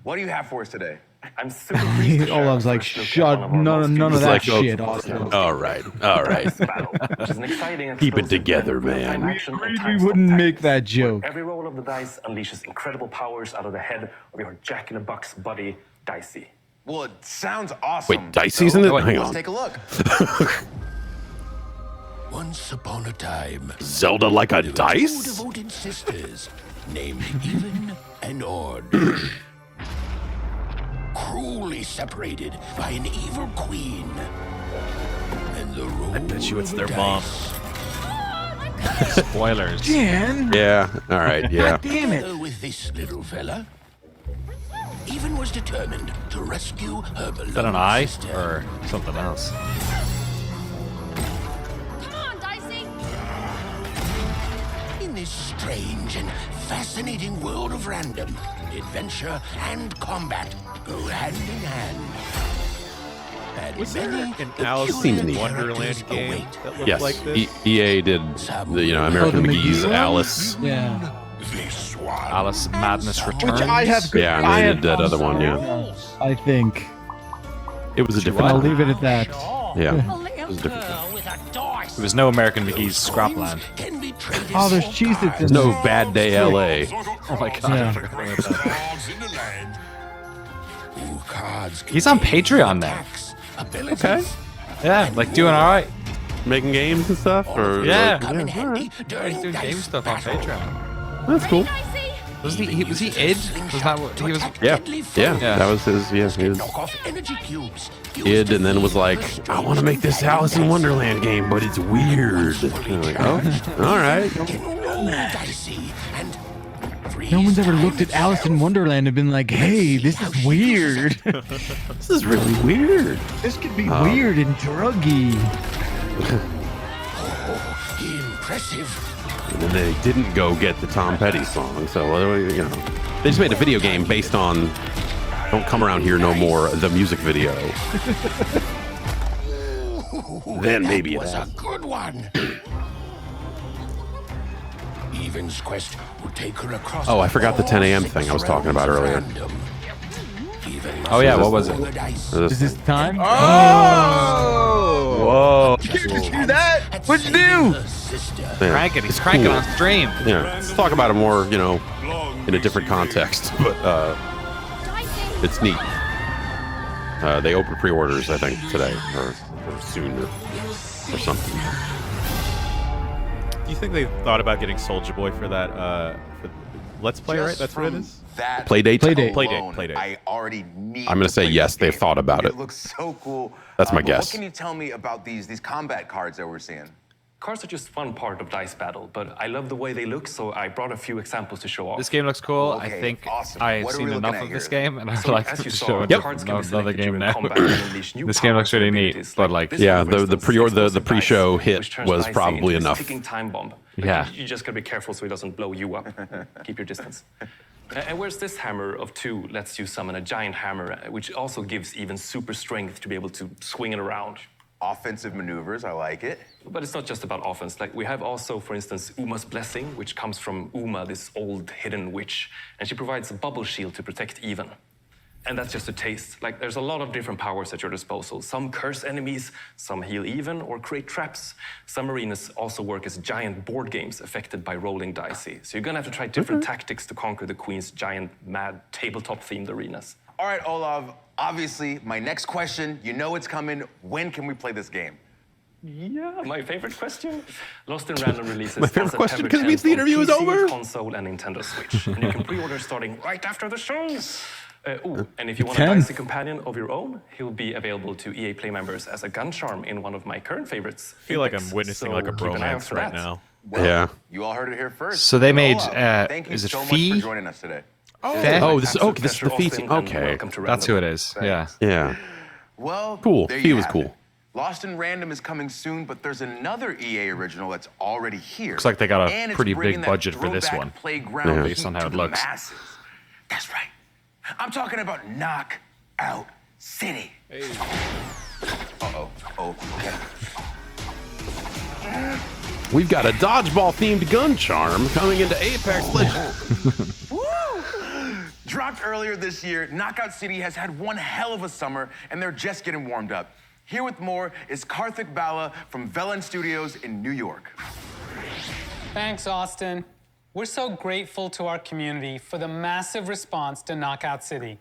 What do you have for us today? I'm super pleased to share Olav's our like, first look at shut, one of our most none of He's that like, shit, oh, Austin. all right, battle, which is an exciting and Keep it explosive together, blend of real-time man. action and We time-stop wouldn't tactics, make that where joke. Every roll of the dice unleashes incredible powers out of the head of your Jack-in-the-Box buddy, Dicey. Well, it sounds awesome. Wait, Dicey's in it? Hang Let's on. take a look. Once upon a time, Zelda like a there were dice? two devoted sisters named Even and Ord. Cruelly separated by an evil queen. And the roll I bet you it's of their the mom. dice. Spoilers. Jan, Yeah, all right, yeah. God damn it. Together with this little fella, Even was determined to rescue her beloved Is that an eye sister. or something else? Come on, Dicey! In this strange and fascinating world of random, adventure and combat go hand in hand. And Was there many an peculiar Alice Seems in neat. Wonderland characters game await. that looked Yes, like this? EA did the American the McGee's McGee one? Alice. Yeah. This one Alice Madness and Returns. Which I have good. Yeah, and I they have did that other one, yeah. I think. It was a different I'll one. leave it at that. Yeah. A little girl with a dice. There was no American McGee's Scrapland. Can be traded Oh, there's for Cheez-Its in cards. No Bad Day LA. Oh my god. Yeah. I forgot about that. Cards in the land. Ooh, cards He's on contain Patreon now. attacks, abilities, Okay. Yeah, like doing all right. Making games and stuff? Or, Yeah. come in all handy right. during He's doing game dice stuff on battle. Patreon. That's cool. Was he id? Was that what he was? Yeah, yeah, Yeah. that was his, yeah, his Knock off energy cubes. id, and then was like, I want to make this Alice in Wonderland game, but it's weird. And I'm like, oh, all right. No one's ever looked at Alice in Wonderland and been like, hey, this is weird. This is really weird. This could be weird and druggy. Impressive. And then they didn't go get the Tom Petty song, so you know, they just made a video game based on "Don't Come Around Here No More," the music video. Then maybe That it was a had. good one. Even's quest will take her across. Oh, I forgot the 10 a.m. thing I was talking about earlier. Oh yeah, what was it? Is this time? Whoa! You can't just do that. What'd you do? Crank it. He's cranking on stream. Yeah, let's talk about it more, you know, in a different context. But it's neat. They open pre-orders, I think, today or soon or something. Do you think they thought about getting Soulja Boy for that? For Let's Play, right? That's what it is. That Playdate? Playdate. I already need. I'm gonna to say play yes. this They've game. thought about it. It looks so cool. That's my But guess. What can you tell me about these combat cards that we're seeing? Cards are just one part of Dice Battle, but I love the way they look, so I brought a few examples to show off. This game looks cool. I Okay, think awesome. I've What are we seen looking enough at of this here? game, and I'd So, like as to you show saw, another cards can be game selected during now. combat and unleash new This game looks powers really and neat, abilities. but like, This Yeah, one, for the instance, pre-order, is the pre-show dice, hit which turns was Dicey probably into a enough. ticking time bomb. Like, Yeah. you just gotta be careful so he doesn't blow you up. Keep your distance. And where's this hammer of 2 lets you summon a giant hammer, which also gives even super strength to be able to swing it around. Offensive maneuvers, I like it. But it's not just about offense. Like we have also, for instance, Uma's Blessing, which comes from Uma, this old hidden witch, and she provides a bubble shield to protect Even. And that's just a taste. Like, there's a lot of different powers at your disposal. Some curse enemies, some heal even, or create traps. Some arenas also work as giant board games affected by rolling dicey. So you're gonna have to try different tactics to conquer the Queen's giant, mad, tabletop-themed arenas. All right, Olav, obviously, my next question, you know it's coming. When can we play this game? Yeah, my favorite question. Lost in Random releases My favorite question, because it means the interview is PC, over. console, and Nintendo Switch. And you can pre-order starting right after the show. And if you want can. a dicey companion of your own, he'll be available to EA Play members as a gun charm in one of my current favorites. I feel like I'm witnessing like a bromance right now. Well, Yeah. You all heard it here first. So they made, Thank you is it so much Fee? for joining us today. This is the feat. Okay. That's who it is. Yeah. Yeah. Well, Cool. there He you was have cool. it. Lost in Random is coming soon, but there's another EA original that's already here. Looks like they got a And it's pretty bringing big that budget for this throwback one, playground based on heat how to it the looks. masses. That's right. I'm talking about Knockout City. Hey. Uh-oh. Oh, okay. We've got a dodgeball-themed gun charm coming into Apex Legends. Woo! Dropped earlier this year, Knockout City has had one hell of a summer, and they're just getting warmed up. Here with more is Karthik Bala from Velen Studios in New York. Thanks, Austin. We're so grateful to our community for the massive response to Knockout City.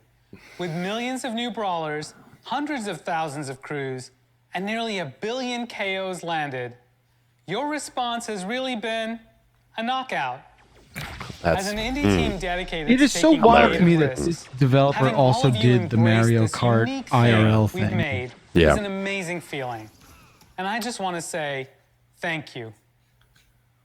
With millions of new brawlers, hundreds of thousands of crews, and nearly 1 billion KOs landed, your response has really been a knockout. As an indie team dedicated It to is so taking wild to me creative that risks, this developer having all also of you did the embrace Mario this Kart unique IRL thing we've thing. made Yeah. is an amazing feeling. And I just want to say thank you.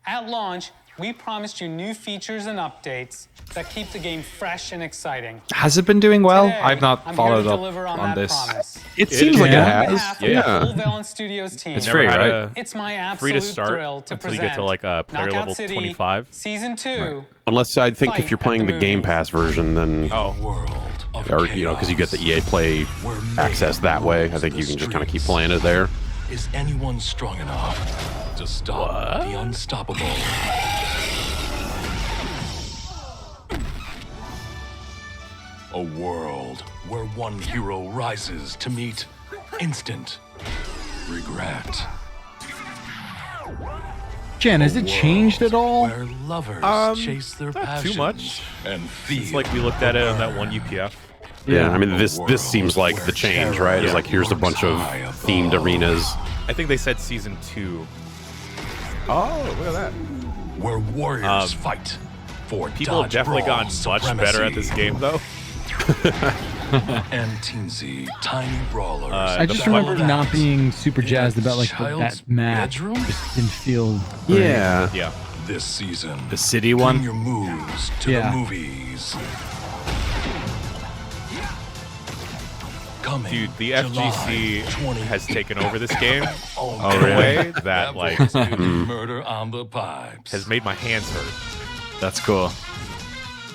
At launch, we promised you new features and updates that keep the game fresh and exciting. Has it been doing well? Today, I've not I'm followed here to up deliver on that this. promise. It seems like it On has. behalf of the Yeah. whole Velen Studios team, It's free, right? it's my Free absolute to start thrill to until you present get to like player Knockout level City 25. Season 2. Unless I think if Fight you're at playing the the Game movies. Pass version, then or because you get the EA Play access that way, I think you can just kind of keep playing it there. Is anyone strong enough to stop the unstoppable? A world where one hero rises to meet instant regret. Jen, has it changed at all? Where lovers chase their Not passions too much. and It's like we looked at it on that one UPF. Yeah, I mean this seems like the change, right? It's like here's a bunch of themed arenas. I think they said season 2. Oh, look at that. Where warriors fight for People have definitely gotten much better at this game, though. and teensy tiny brawlers. I just remember not being super jazzed about like that map. Just didn't feel. Great. Yeah. Yeah. This season, The city one? bring your moves to Yeah. the movies. Coming Dude, the July FGC 20. has taken over this game Oh, in a way that like Murder on the Pipes. has made my hands hurt. That's cool.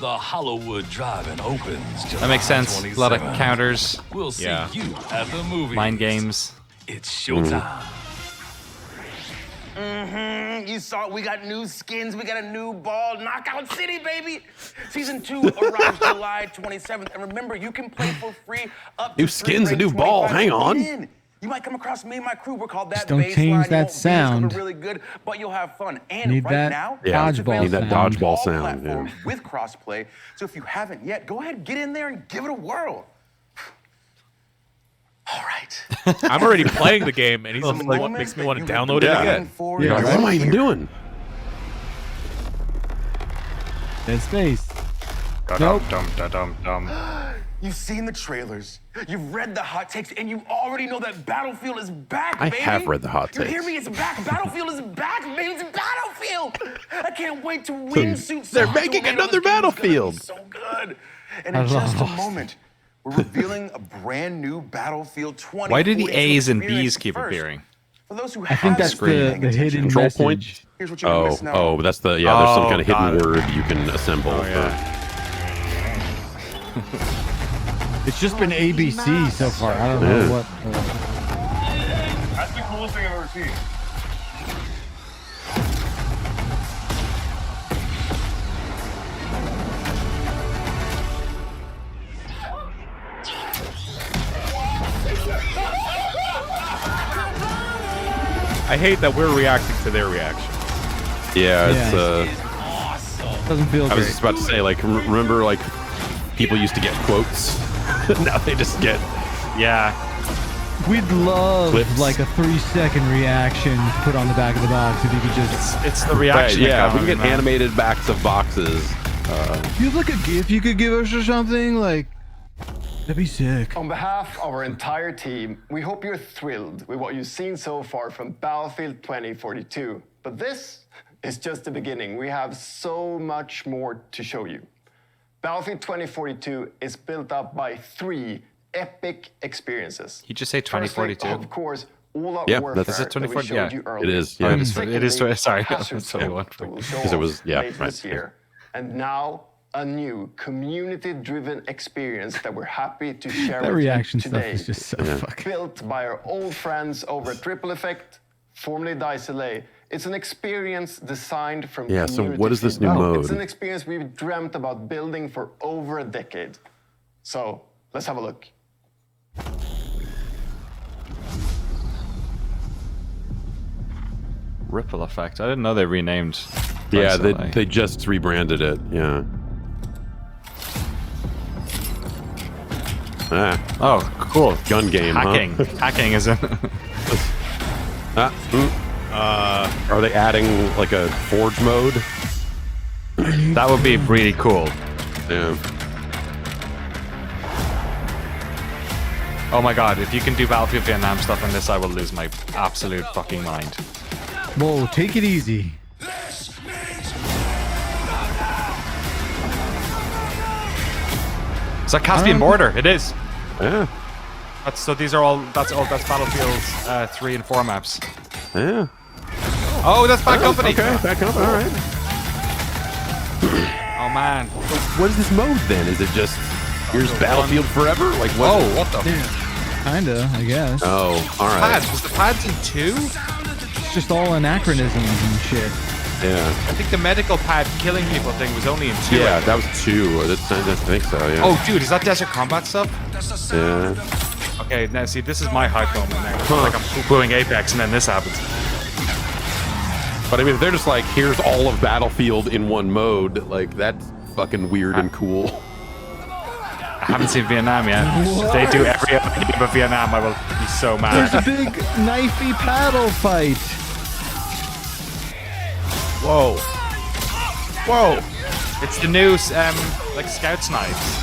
The Hollywood Drive-In opens July That makes sense. A lot of 27th. counters, We'll see Yeah. you at the movies. mind games. It's showtime. You saw it. We got new skins. We got a new ball. Knockout City, baby. Season 2 arrives July 27th. And remember, you can play for free up to New skins, a new 325 ball. Hang on. in. You might come across me and my crew. We're called That Just don't Baseline. change You that won't be as sound. really good, but you'll have fun. And Need right that now, Yeah, it's dodgeball need that available on dodgeball all sound, platforms yeah. with crossplay. So if you haven't yet, go ahead, get in there and give it a whirl. All right. I'm already playing the game, and he's The like, what moment makes me that want to you've been download it Yeah. again. for Yeah, is What am I even here. doing? Dead Space. Nope. You've seen the trailers, you've read the hot takes, and you already know that Battlefield is back, I baby. have read the hot You hear takes. me? It's back. Battlefield is back, baby. It's Battlefield. I can't wait to wingsuit. They're Soldier making Tornado. another This game is gonna be Battlefield. So good. And in just a moment, we're revealing a brand new Battlefield 20. Why do the A's and B's keep first. appearing? For those who I think that's the hidden Control message. point. Here's what you're gonna miss now. Oh, that's the there's some Oh, kind of got hidden it. word you can assemble. It's just been ABC so far. I don't know Yeah. what. That's the coolest thing I've ever seen. I hate that we're reacting to their reaction. Yeah, it's doesn't feel I was great. just about to say, like, remember, like, people used to get quotes? Now they just get... Yeah. We'd love clips. like a 3-second reaction to put on the back of the box if you could just. It's the reaction. Right, yeah, we economy, can get man. animated backs of boxes. You look a gift you could give us or something like. That'd be sick. On behalf of our entire team, we hope you're thrilled with what you've seen so far from Battlefield 2042. But this is just the beginning. We have so much more to show you. Battlefield 2042 is built up by 3 epic experiences. You just say 2042. Firstly, of course, all-out Yeah, warfare that's it, that we 2040, showed yeah. you earlier. It is, Oh, yeah. it is. It is. Sorry, Hazard that's what I want. that we'll show Because it was- off yeah, later right. this year. And now a new community-driven experience that we're happy to share That with you reaction stuff today. is just so fucking. Built by our old friends over at Triple Effect, formerly Dice LA. It's an experience designed from Yeah, so community what is this new feedback. mode? It's an experience we've dreamt about building for over a decade. So let's have a look. Ripple Effect. I didn't know they renamed. Yeah, Dice LA. they just rebranded it. Yeah. Ah, Oh, cool. gun game, Hacking. huh? Hacking is in. Are they adding like a forge mode? That would be really cool. Yeah. Oh my god, if you can do Battlefield Vietnam stuff in this, I will lose my absolute fucking mind. Whoa, take it easy. Is that Caspian Border? It is. Yeah. That's Battlefield 3 and 4 maps. Yeah. Oh, that's Bad Company. Okay, Bad Company. All right. Oh man. What is this mode then? Is it just here's Battlefield Forever? Like what? Oh, what the? Kinda, I guess. Oh, all right. Pads. Was the pads in 2? It's just all anachronisms and shit. Yeah. I think the medical pad killing people thing was only in 2. Yeah, that was 2. I think so. Yeah. Oh, dude, is that Desert Combat stuff? Yeah. Okay, now see, this is my hype moment now. Like I'm poo-pooing Apex, and then this happens. But I mean, if they're just like, here's all of Battlefield in one mode, like that's fucking weird and cool. I haven't seen Vietnam yet. If they do every other game of Vietnam, I will be so mad. There's a big knifey paddle fight. Whoa. Whoa. It's the new, like, Scout's knives.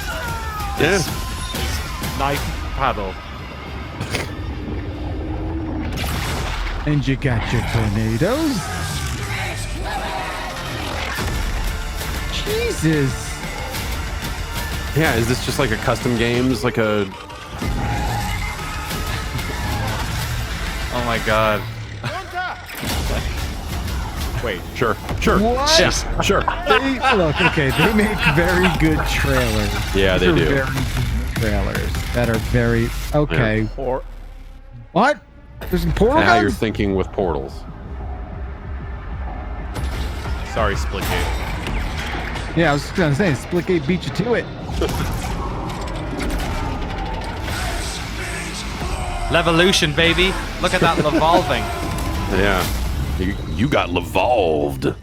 Yeah. It's knife paddle. And you got your tornadoes. Jesus. Yeah, is this just like a custom games, like a... Oh my god. Wait, sure. What? Yes, sure. Look, okay, they make very good trailers. Yeah, These they are do. Very good trailers that are very okay. Yeah. Or What? There's some portal how you're guns? thinking with portals. Sorry, Splitgate. Yeah, I was just gonna say, Splitgate beat you to it. Levolution, baby. Look at that evolving. Yeah. You got evolved.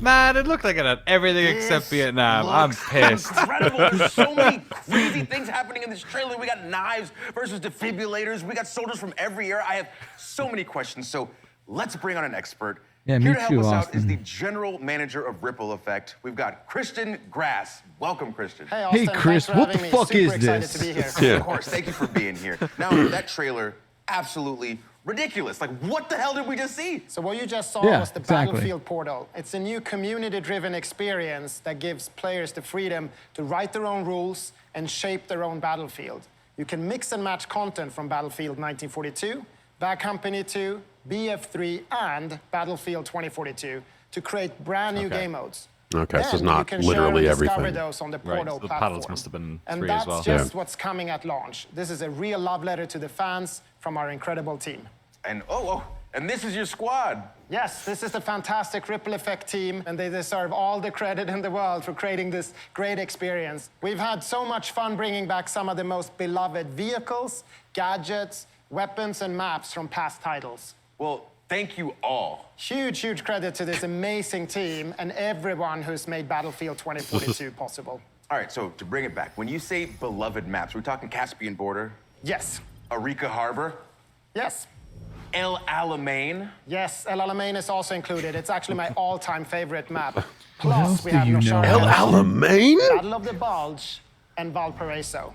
Man, it looked like it had everything except Vietnam. I'm pissed. Incredible. There's so many crazy things happening in this trailer. We got knives versus defibrillators. We got soldiers from every era. I have so many questions. So let's bring on an expert. Yeah, me Here to help too, us out Austin. is the general manager of Ripple Effect. We've got Christian Grass. Welcome, Christian. Hey, Austin, Chris, thanks for what having the me. fuck Super is excited this? to be here. Yeah. Of course. Thank you for being here. Now, that trailer, absolutely ridiculous. Like, what the hell did we just see? So what you just saw Yeah, was the exactly. Battlefield Portal. It's a new community-driven experience that gives players the freedom to write their own rules and shape their own battlefield. You can mix and match content from Battlefield 1942, Bad Company 2, BF3, and Battlefield 2042 to create brand new game modes. Okay, so Then it's you not can share literally and discover everything. those on the Right, Portal so the platform. paddles must have been And 3 that's as well. just what's coming at launch. This is a real love letter to the fans from our incredible team. And and this is your squad. Yes, this is the fantastic Ripple Effect team, and they deserve all the credit in the world for creating this great experience. We've had so much fun bringing back some of the most beloved vehicles, gadgets, weapons, and maps from past titles. Well, thank you all. Huge credit to this amazing team and everyone who's made Battlefield 2042 possible. All right, so to bring it back, when you say beloved maps, we're talking Caspian Border? Yes. Arica Harbor? Yes. El Alamein? Yes, El Alamein is also included. It's actually my all-time favorite map. What Plus, else we do have you know? El Alamein? Battle of the Bulge and Valparaiso.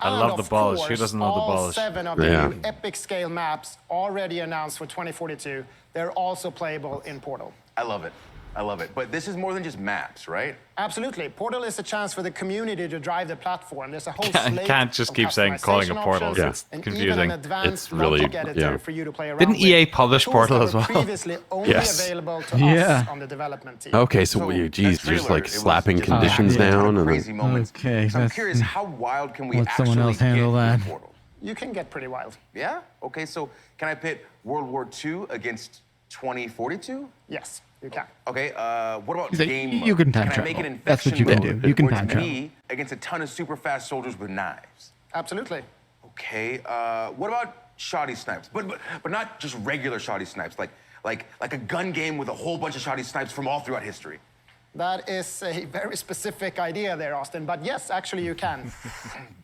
I love the Bulge. Who doesn't love the Bulge? All 7 of the new epic scale maps already announced for 2042. They're also playable in Portal. I love it. I love it. But this is more than just maps, right? Absolutely. Portal is a chance for the community to drive the platform. There's a whole slate Can't just keep saying calling it Portal. Yeah. It's confusing. It's really, for you to play around Didn't EA publish Tools Portal that as were well? previously only available to us on the development team. Okay, so geez, just like slapping conditions down and crazy moments. Okay, So I'm curious, how wild can we let actually someone else handle get that. with Portal? You can get pretty wild. Yeah? Okay, so can I pit World War II against 2042? Yes, you can. Okay, what about He's like, game mode? you can time I make travel. an That's what infection you can mode do. You can where it's time travel. me against a ton of super fast soldiers with knives? Absolutely. Okay, what about shoddy snipes? But not just regular shoddy snipes, like a gun game with a whole bunch of shoddy snipes from all throughout history. That is a very specific idea there, Austin. But yes, actually you can.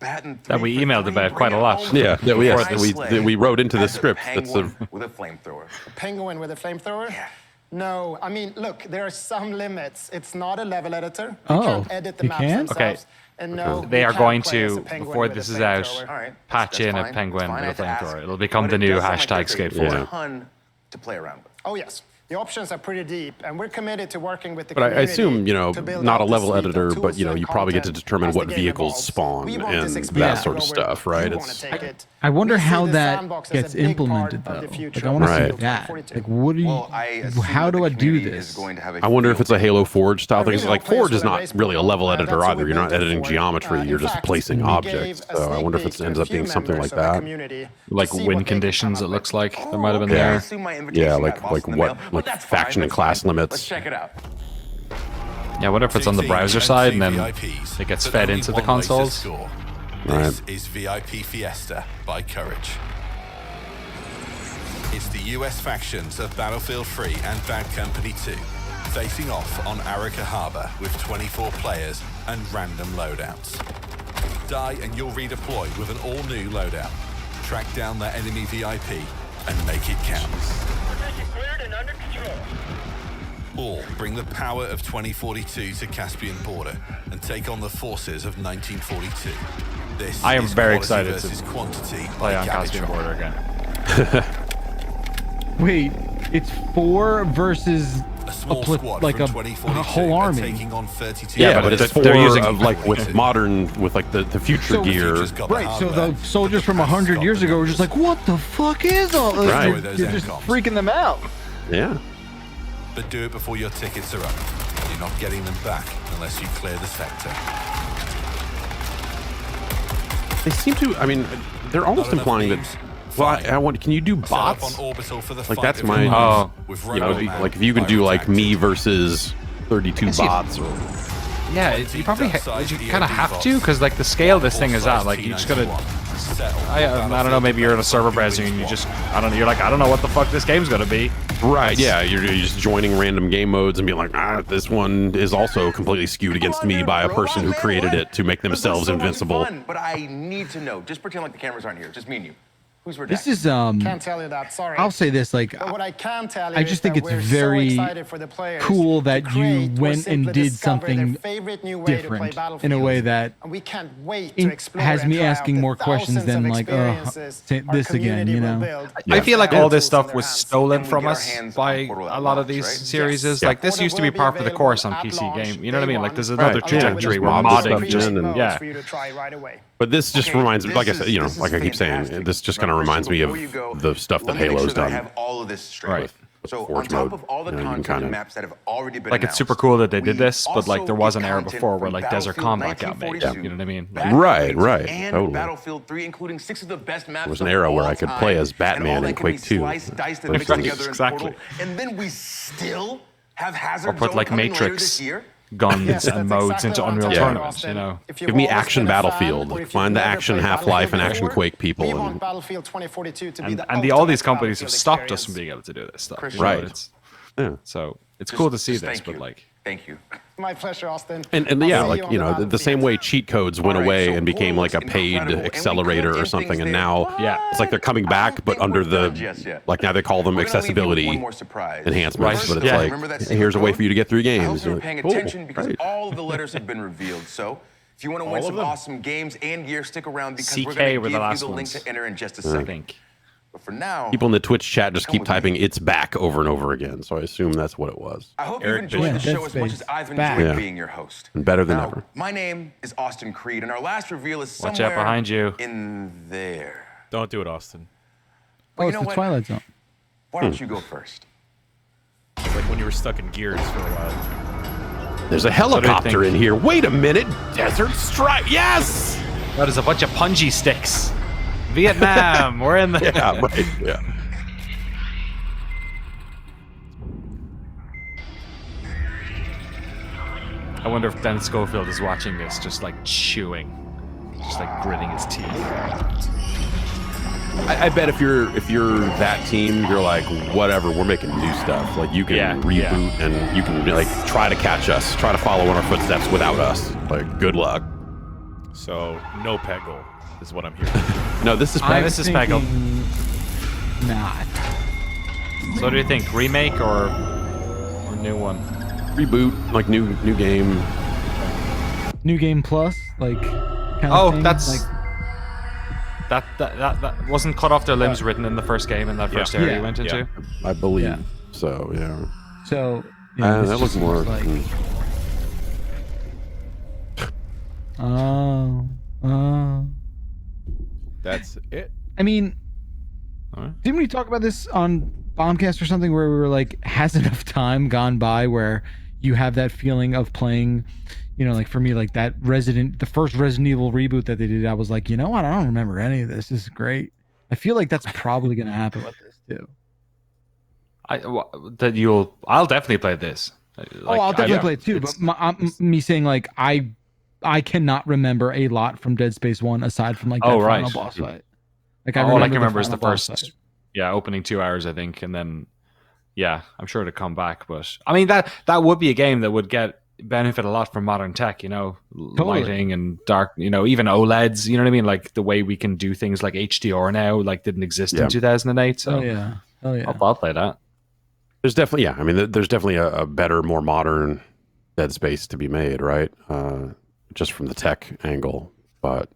That we emailed about quite a lot. Yeah, we wrote into the script. That's Penguin with a flamethrower. A penguin with a flamethrower? Yeah. No, I mean, look, there are some limits. It's not a level editor. You can't edit the maps themselves. Okay. And no, they are you going can't play as a to, penguin before with a this is out, flamethrower. patch in a penguin with a flamethrower. It'll become the new hashtag Skate4. There's a ton to play around with. Oh, yes. The options are pretty deep, and we're committed to working with the But I community assume, to build not a out level the suite of editor, but, tools you and probably get to content determine as what the game vehicles evolves. spawn We want and this that experience sort of to go where stuff, right? you wanna take it. I wonder We see how the that sandbox as a gets big part implemented, of though. the Like, future I want to Right. see that. Like, what do you? How do I do this? I wonder if it's a Halo Forge style thing. It's like Forge is not really a level editor either. You're not editing geometry. You're just placing objects. So I wonder if it ends up being something like that. Like win conditions, it looks like there might have been Yeah, there. yeah, like faction and class limits. Let's check it out. Yeah, I wonder if it's on the browser side and then it gets fed into the consoles. Right. This is VIP Fiesta by Courage. It's the US factions of Battlefield 3 and Bad Company 2 facing off on Arica Harbor with 24 players and random loadouts. Die and you'll redeploy with an all-new loadout. Track down that enemy VIP and make it count. Cleared and under control. Or bring the power of 2042 to Caspian Border and take on the forces of 1942. This I am is very quality excited versus to quantity play by on Caspian Gabitron. Border again. Wait, it's 4 versus like a whole army. Taking on 32 Yeah, but it's 4 they're using of like with modern, with like the future gear. Right, so the soldiers from 100 years ago were just like, what the fuck is all this? Right. You're just freaking them out. Yeah. But do it before your tickets are up. You're not getting them back unless you clear the sector. They seem to, I mean, they're almost implying that, well, I want, can you do bots? Like, that's my, you know, like if you can do like me versus 32 bots. Or, Yeah, you probably you kind of have to, because like the scale this thing is at, like you just gotta. I don't know. Maybe you're in a server browser and you just I don't know. You're like I don't know what the fuck this game's gonna be. Right. Yeah. You're just joining random game modes and being like, this one is also completely skewed against me by a person who created it to make themselves invincible. Fun, but I need to know. Just pretend like the cameras aren't here. Just me and you. Who's for This Jack? is Can't tell you that. Sorry. I'll say this, like, But what I can tell you I just is think that it's we're so very excited for the players cool to that create you or went and simply did discover their something favorite new way to play different in a Battlefield. way that And we can't wait to explore has and me try out asking the more questions thousands than of like, experiences our this again, community you will know? build. I feel like Yeah. all this stuff was stolen And we from get our us hands by on Portal a at lot of launch, these right? series. Yes. Like this Portal used to be will be part of the available course on at PC launch, game. You know what I day mean? Like one, there's another Right, yeah, trajectory just where mod the stuff modding in and- yeah. For you to try right away. But this just Okay, reminds me, like I this said, is- you know, this is like I keep saying, fantastic. this just kind of Now, reminds me of before you go, the stuff that let me make Halo's sure that I done. have all of this straight. Right. So Forge on top mode, of all the you know, you can content kinda- and maps that have already been Like it's announced, super cool that they did we this, but like also there was get an era content before where from like Desert Battlefield Combat got made. 1942, You know what I mean? Bad Right, Company right, and totally. Battlefield 3, including 6 of the best maps. There was an of era all where I could time, play as and Batman all that in can Quake be 2. sliced, diced, and Like, mixed together in exactly. Portal. And then we still have Hazard Or put Zone like coming later Matrix this year. guns and modes into Unreal Tournament. You know, give me action Battlefield. Find the action Half-Life and action Quake people. And Battlefield 2042 to be the and all these companies have stopped us from being able to do this stuff. Right. So it's cool to see this, but like, thank you. My pleasure, Austin. And yeah, like, you know, the same way cheat codes went away and became like a paid accelerator or something, and now it's like they're coming back, but under the, like now they call them accessibility enhancements, but it's like, hey, here's a way for you to get through I hope games. you're paying attention because all of the letters have been revealed. So if you want to win some awesome games and gear, stick around because we're going to give you the link to enter in just a second. But for now, people in the Twitch chat just keep typing "it's back" over and over again, so I assume that's what it was. I hope you've enjoyed the show as much as I've enjoyed being your host. And better than Now, ever. My name is Austin Creed, and our last reveal is Watch somewhere out behind you. in there. Don't do it, Austin. Oh, it's the Twilight Zone. Why don't you go first? It's like when you were stuck in Gears for a while. There's a helicopter in here. Wait a minute. Desert Strike. Yes! That is a bunch of punji sticks. Vietnam. We're in the... Yeah, right. Yeah. I wonder if Ben Schofield is watching this, just like chewing, just like gritting his teeth. I bet if you're that team, you're like, whatever, we're making new stuff. Like you can reboot and you can like try to catch us, try to follow in our footsteps without us. Like, good luck. So no Peggle is what I'm hearing. No, this is Peggle. This is Peggle. Not. So what do you think? Remake or new one? Reboot, like new game. New game plus, like. Kind Oh, of thing. that's like, that wasn't cut off their limbs written in the first game in that first area you went into. I believe so. Yeah. So yeah, that was more. like, oh. That's it. I mean, didn't we talk about this on Bombcast or something where we were like, has enough time gone by where you have that feeling of playing, you know, like for me, like that the first Resident Evil reboot that they did, I was like, you know what? I don't remember any of this. This is great. I feel like that's probably going to happen with this too. I'll definitely play this. Like, I'll definitely play it too. But me saying like, I cannot remember a lot from Dead Space 1 aside from like that final boss fight. Like all I can remember is the the first, opening 2 hours, I think, and then, I'm sure to come back. But I mean, that would be a game that would benefit a lot from modern tech, you know, lighting and dark, you know, even OLEDs. You know what I mean? Like the way we can do things like HDR now, like didn't exist in 2008. So I'll play that. There's definitely, I mean, there's definitely a better, more modern Dead Space to be made, right? Just from the tech angle, but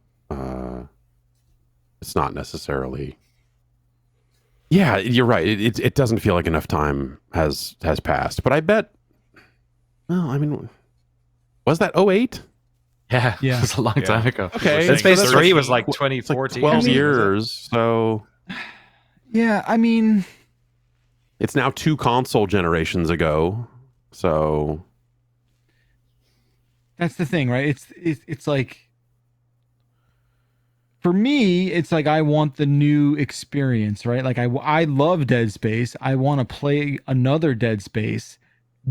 it's not necessarily. Yeah, you're right. It doesn't feel like enough time has passed, but I bet. Well, I mean, was that 2008? Yeah, it was a long time ago. Okay, Dead Space 3 was like 2014. Like 12 years, so. Yeah, I mean, it's now 2 console generations ago, so. That's the thing, right? It's like, for me, it's like I want the new experience, right? Like I love Dead Space. I want to play another Dead Space.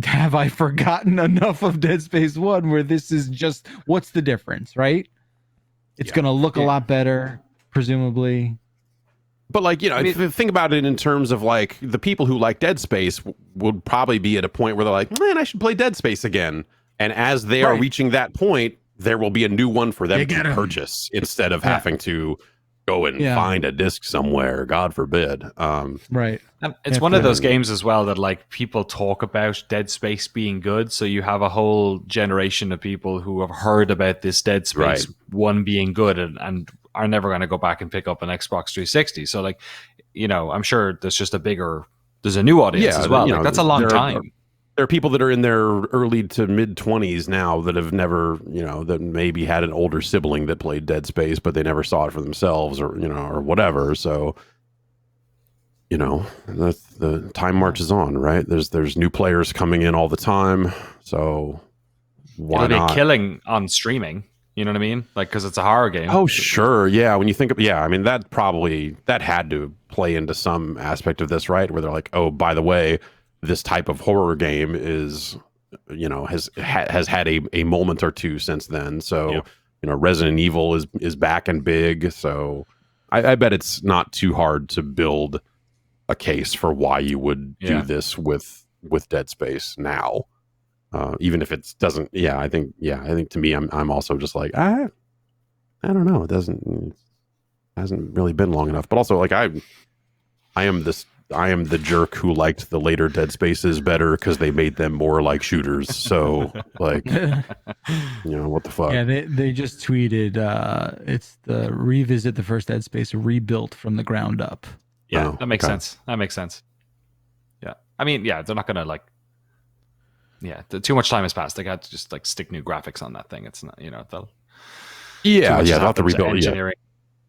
Have I forgotten enough of Dead Space 1 where this is just, what's the difference, right? It's going to look a lot better, presumably. But like, you know, if you think about it in terms of like the people who like Dead Space would probably be at a point where they're like, man, I should play Dead Space again. And as they are reaching that point, there will be a new one for them to purchase instead of having to go and find a disc somewhere, God forbid. Right. It's one of those games as well that like people talk about Dead Space being good. So you have a whole generation of people who have heard about this Dead Space 1 being good and are never going to go back and pick up an Xbox 360. So like, you know, I'm sure there's a new audience as well. Like, that's a long time. There are people that are in their early to mid 20s now that have never, you know, that maybe had an older sibling that played Dead Space, but they never saw it for themselves or, you know, or whatever. So, you know, the time marches on, right? There's new players coming in all the time. So why not? Killing on streaming. You know what I mean? Like, because it's a horror game. Oh, sure. Yeah. When you think of, I mean, that had to play into some aspect of this, right? Where they're like, oh, by the way, this type of horror game is has had a moment or two since then. So Resident Evil is back and big. So I bet it's not too hard to build a case for why you would do this with Dead Space now, even if it doesn't. I think to me, I'm also just like I don't know. It hasn't really been long enough. But also, like I am the jerk who liked the later Dead Spaces better because they made them more like shooters. So like, what the fuck? Yeah, they just tweeted it's the revisit the first Dead Space rebuilt from the ground up. Yeah, that makes sense. That makes sense. Yeah, I mean, they're not gonna like. Yeah, too much time has passed. They got to just like stick new graphics on that thing. It's not, they'll. They'll have to rebuild engineering.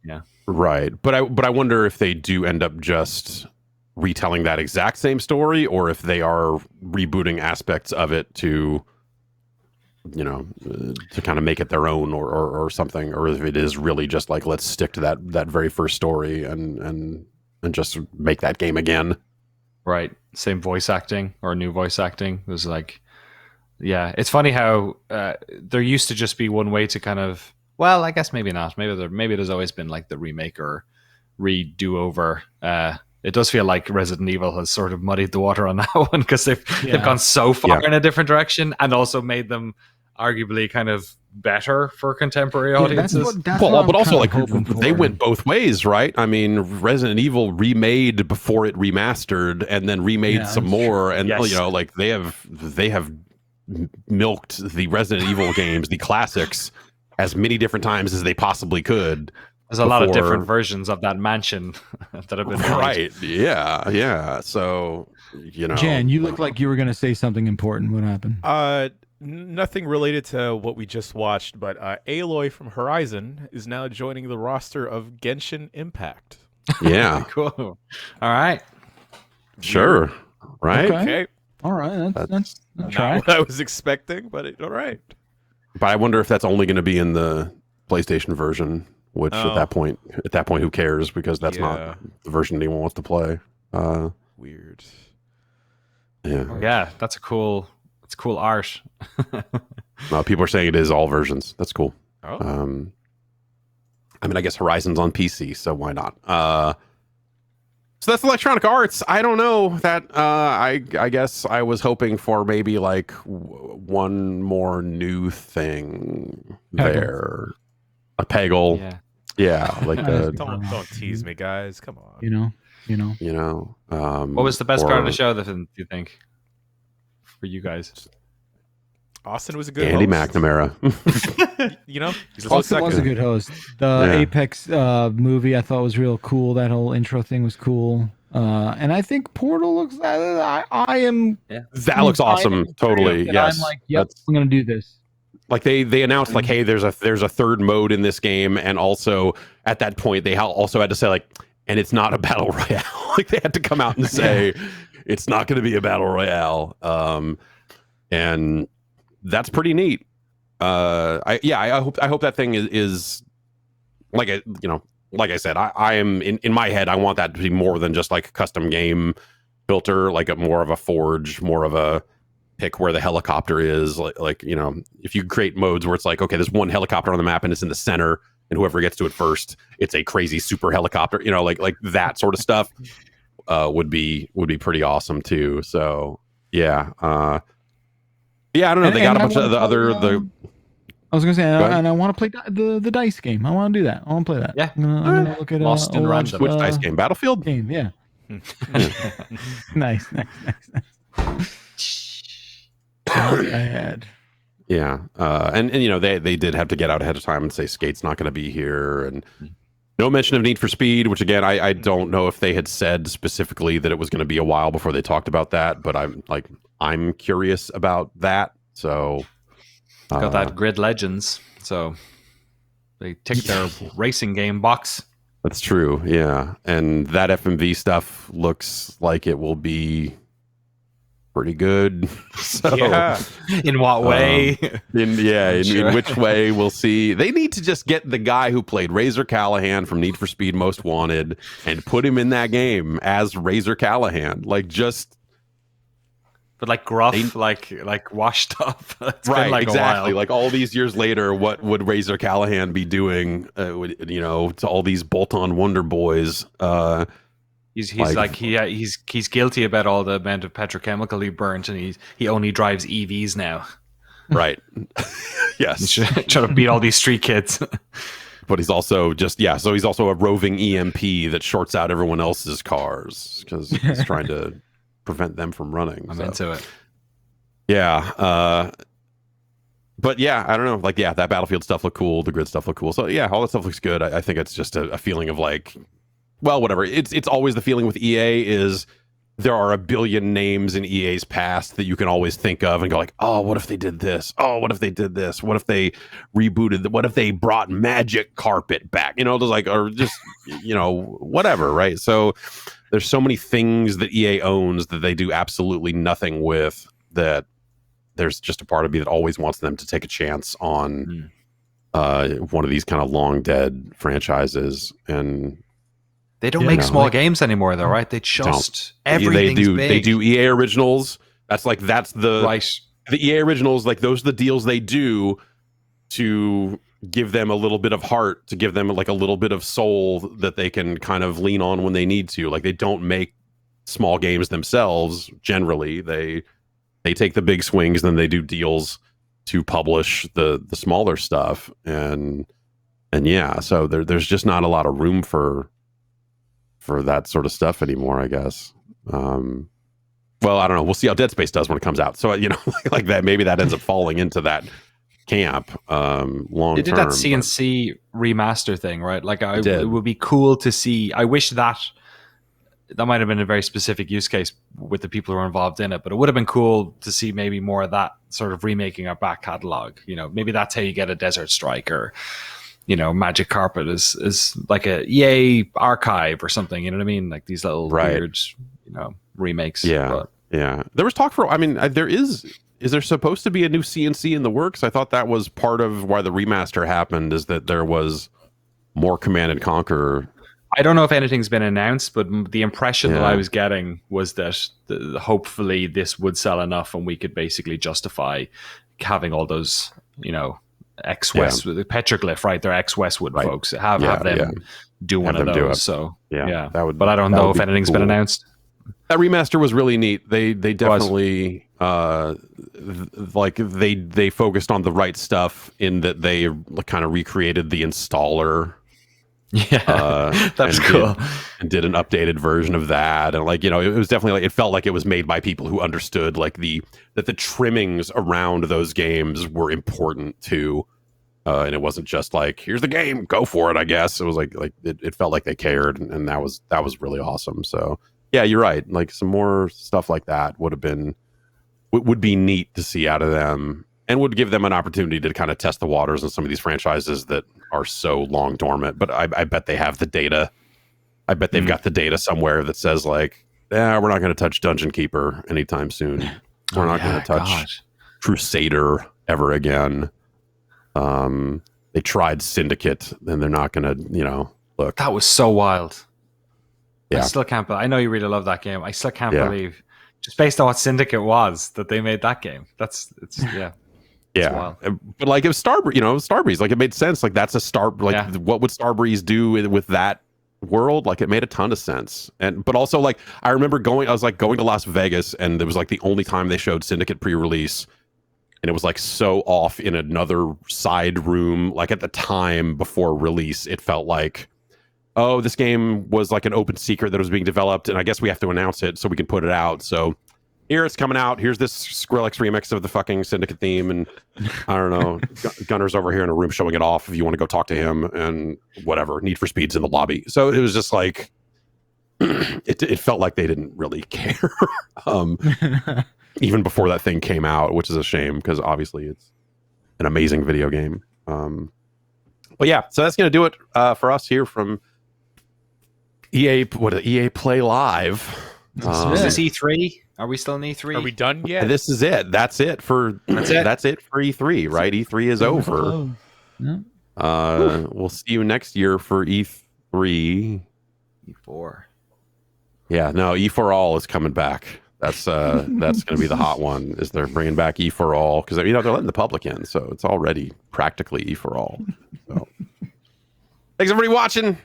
Yeah, right. But I wonder if they do end up just retelling that exact same story, or if they are rebooting aspects of it to kind of make it their own or something, or if it is really just like, let's stick to that very first story and just make that game again. Right. Same voice acting or new voice acting. It was like, it's funny how there used to just be one way to kind of, well, I guess maybe not. Maybe there's always been like the remake or redo over. It does feel like Resident Evil has sort of muddied the water on that one because they've gone so far in a different direction and also made them arguably kind of better for contemporary audiences. That's but also like they went both ways, right? I mean, Resident Evil remade before it remastered and then remade some more, and like they have milked the Resident Evil games, the classics, as many different times as they possibly could. There's a lot of different versions of that mansion that have been made. Right. Yeah. So, Jan, you look like you were going to say something important. What happened? Nothing related to what we just watched, but Aloy from Horizon is now joining the roster of Genshin Impact. Yeah. Cool. All right. Sure. Right. Okay. All right. That's not what I was expecting, but all right. But I wonder if that's only going to be in the PlayStation version. Which at that point, who cares? Because that's not the version anyone wants to play. Weird. Yeah, that's cool art. No, people are saying it is all versions. That's cool. Oh. I mean, I guess Horizon's on PC, so why not? So that's Electronic Arts. I don't know that. I guess I was hoping for maybe like one more new thing there. A Peggle. Yeah, like don't tease me, guys. Come on. What was the best part of the show? Do you think for you guys? Austin was a good Andy host. McNamara. Austin was a good host. The Apex movie I thought was real cool. That whole intro thing was cool. And I think Portal looks. I am. Yeah. That looks awesome. Totally. Yes. I'm like, yep, I'm gonna do this. Like they announced like, hey, there's a third mode in this game, and also at that point they also had to say like, and it's not a battle royale. Like they had to come out and say it's not going to be a battle royale, and that's pretty neat. I hope that thing is like like I said, I am in my head. I want that to be more than just like a custom game filter, like more of a forge, more of a pick where the helicopter is, like if you create modes where it's like, okay, there's one helicopter on the map and it's in the center, and whoever gets to it first, it's a crazy super helicopter, like that sort of stuff would be pretty awesome too. So I don't know. They got a bunch of the other I was gonna say, and I want to play the dice game. I want to do that. I want to play that. Yeah, I'm gonna look at Lost in Random. Which dice game? Battlefield game. Yeah. Nice. I had. Yeah, and they did have to get out ahead of time and say Skate's not going to be here, and no mention of Need for Speed, which again I don't know if they had said specifically that it was going to be a while before they talked about that, but I'm curious about that. So got that Grid Legends, so they ticked their racing game box. That's true, yeah, and that FMV stuff looks like it will be pretty good. So, in what way? In which way, we'll see. They need to just get the guy who played Razor Callahan from Need for Speed Most Wanted and put him in that game as Razor Callahan. Like, just But like gruff, like washed up. It's right, been like exactly. a while. Like all these years later, what would Razor Callahan be doing? To all these bolt-on Wonder Boys. He's guilty about all the amount of petrochemical he burnt, and he only drives EVs now. Right. Yes. He's trying to beat all these street kids. But he's also so he's also a roving EMP that shorts out everyone else's cars because he's trying to prevent them from running. I'm into it. Yeah. But yeah, I don't know. Like, yeah, that Battlefield stuff looked cool. The Grid stuff looked cool. So yeah, all that stuff looks good. I think it's just a feeling of like, well, whatever. It's always the feeling with EA is there are a billion names in EA's past that you can always think of and go like, oh, what if they did this? Oh, what if they did this? What if they rebooted? What if they brought Magic Carpet back? Just like, or just, whatever, right? So there's so many things that EA owns that they do absolutely nothing with, that there's just a part of me that always wants them to take a chance on one of these kind of long dead franchises. And they don't make small games anymore, though, right? They just everything's big. They do EA Originals. That's the EA Originals. Like, those are the deals they do to give them a little bit of heart, to give them like a little bit of soul that they can kind of lean on when they need to. Like, they don't make small games themselves. Generally, they take the big swings, then they do deals to publish the smaller stuff. And yeah, so there's just not a lot of room for that sort of stuff anymore, I guess. Well, I don't know. We'll see how Dead Space does when it comes out. So, like that, maybe that ends up falling into that camp long term. They did that CNC remaster thing, right? Like, it would be cool to see. I wish that might have been a very specific use case with the people who are involved in it, but it would have been cool to see maybe more of that sort of remaking our back catalog. Maybe that's how you get a Desert Strike, or Magic Carpet is like a EA archive or something. You know what I mean? Like these little weird, remakes. Yeah, yeah. There was talk is there supposed to be a new CNC in the works? I thought that was part of why the remaster happened, is that there was more Command & Conquer. I don't know if anything's been announced, but the impression that I was getting was that hopefully this would sell enough and we could basically justify having all those, ex-West with the Petroglyph, right? They're ex-Westwood folks. Have them do one of those. So yeah, that would. But I don't know if anything's been announced. That remaster was really neat. They definitely they focused on the right stuff in that they kind of recreated the installer. Yeah, that's cool. And did an updated version of that, and it was definitely it felt like it was made by people who understood that the trimmings around those games were important too, and it wasn't just like, here's the game, go for it. I guess it was like it felt like they cared, and that was really awesome. So yeah, you're right. Like, some more stuff like that would be neat to see out of them, and would give them an opportunity to kind of test the waters on some of these franchises that are so long dormant. But I bet they have the data. I bet they've got the data somewhere that says like, we're not going to touch Dungeon Keeper anytime soon. We're not going to touch Crusader ever again. They tried Syndicate, and they're not going to, look. That was so wild. Yeah. I still can't believe. I know you really love that game. I still can't believe, just based on what Syndicate was, that they made that game. Yeah, but like, if Starbreeze, like, it made sense. Like, that's a Star. Like, what would Starbreeze do with that world? Like, it made a ton of sense. But also, like, I remember going to Las Vegas, and it was like the only time they showed Syndicate pre-release, and it was like so off in another side room. Like, at the time before release, it felt like, oh, this game was like an open secret that was being developed, and I guess we have to announce it so we can put it out. So here it's coming out. Here's this Skrillex remix of the fucking Syndicate theme, and I don't know, Gunner's over here in a room showing it off if you want to go talk to him, and whatever. Need for Speed's in the lobby. So it was just like, it felt like they didn't really care, even before that thing came out, which is a shame, because obviously it's an amazing video game. But yeah, so that's going to do it for us here from EA Play Live. Is this E3? Are we still in E3? Are we done yet? This is it. That's it for E3, right? E3 is over. We'll see you next year for E3. E4. Yeah, no, E4 All is coming back. That's going to be the hot one. Is they're bringing back E for all because they're letting the public in, so it's already practically E for all. So thanks everybody watching.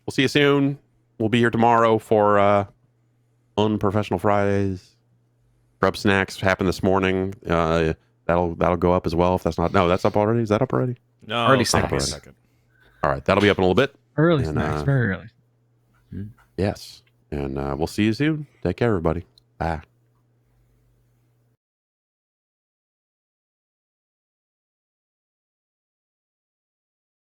We'll see you soon. We'll be here tomorrow for Unprofessional Fridays. Grub Snacks happened this morning. That'll go up as well. If that's not that's up already. Is that up already? No, early snacks. All right, that'll be up in a little bit. Early snacks, very early. Yes, and we'll see you soon. Take care, everybody. Bye.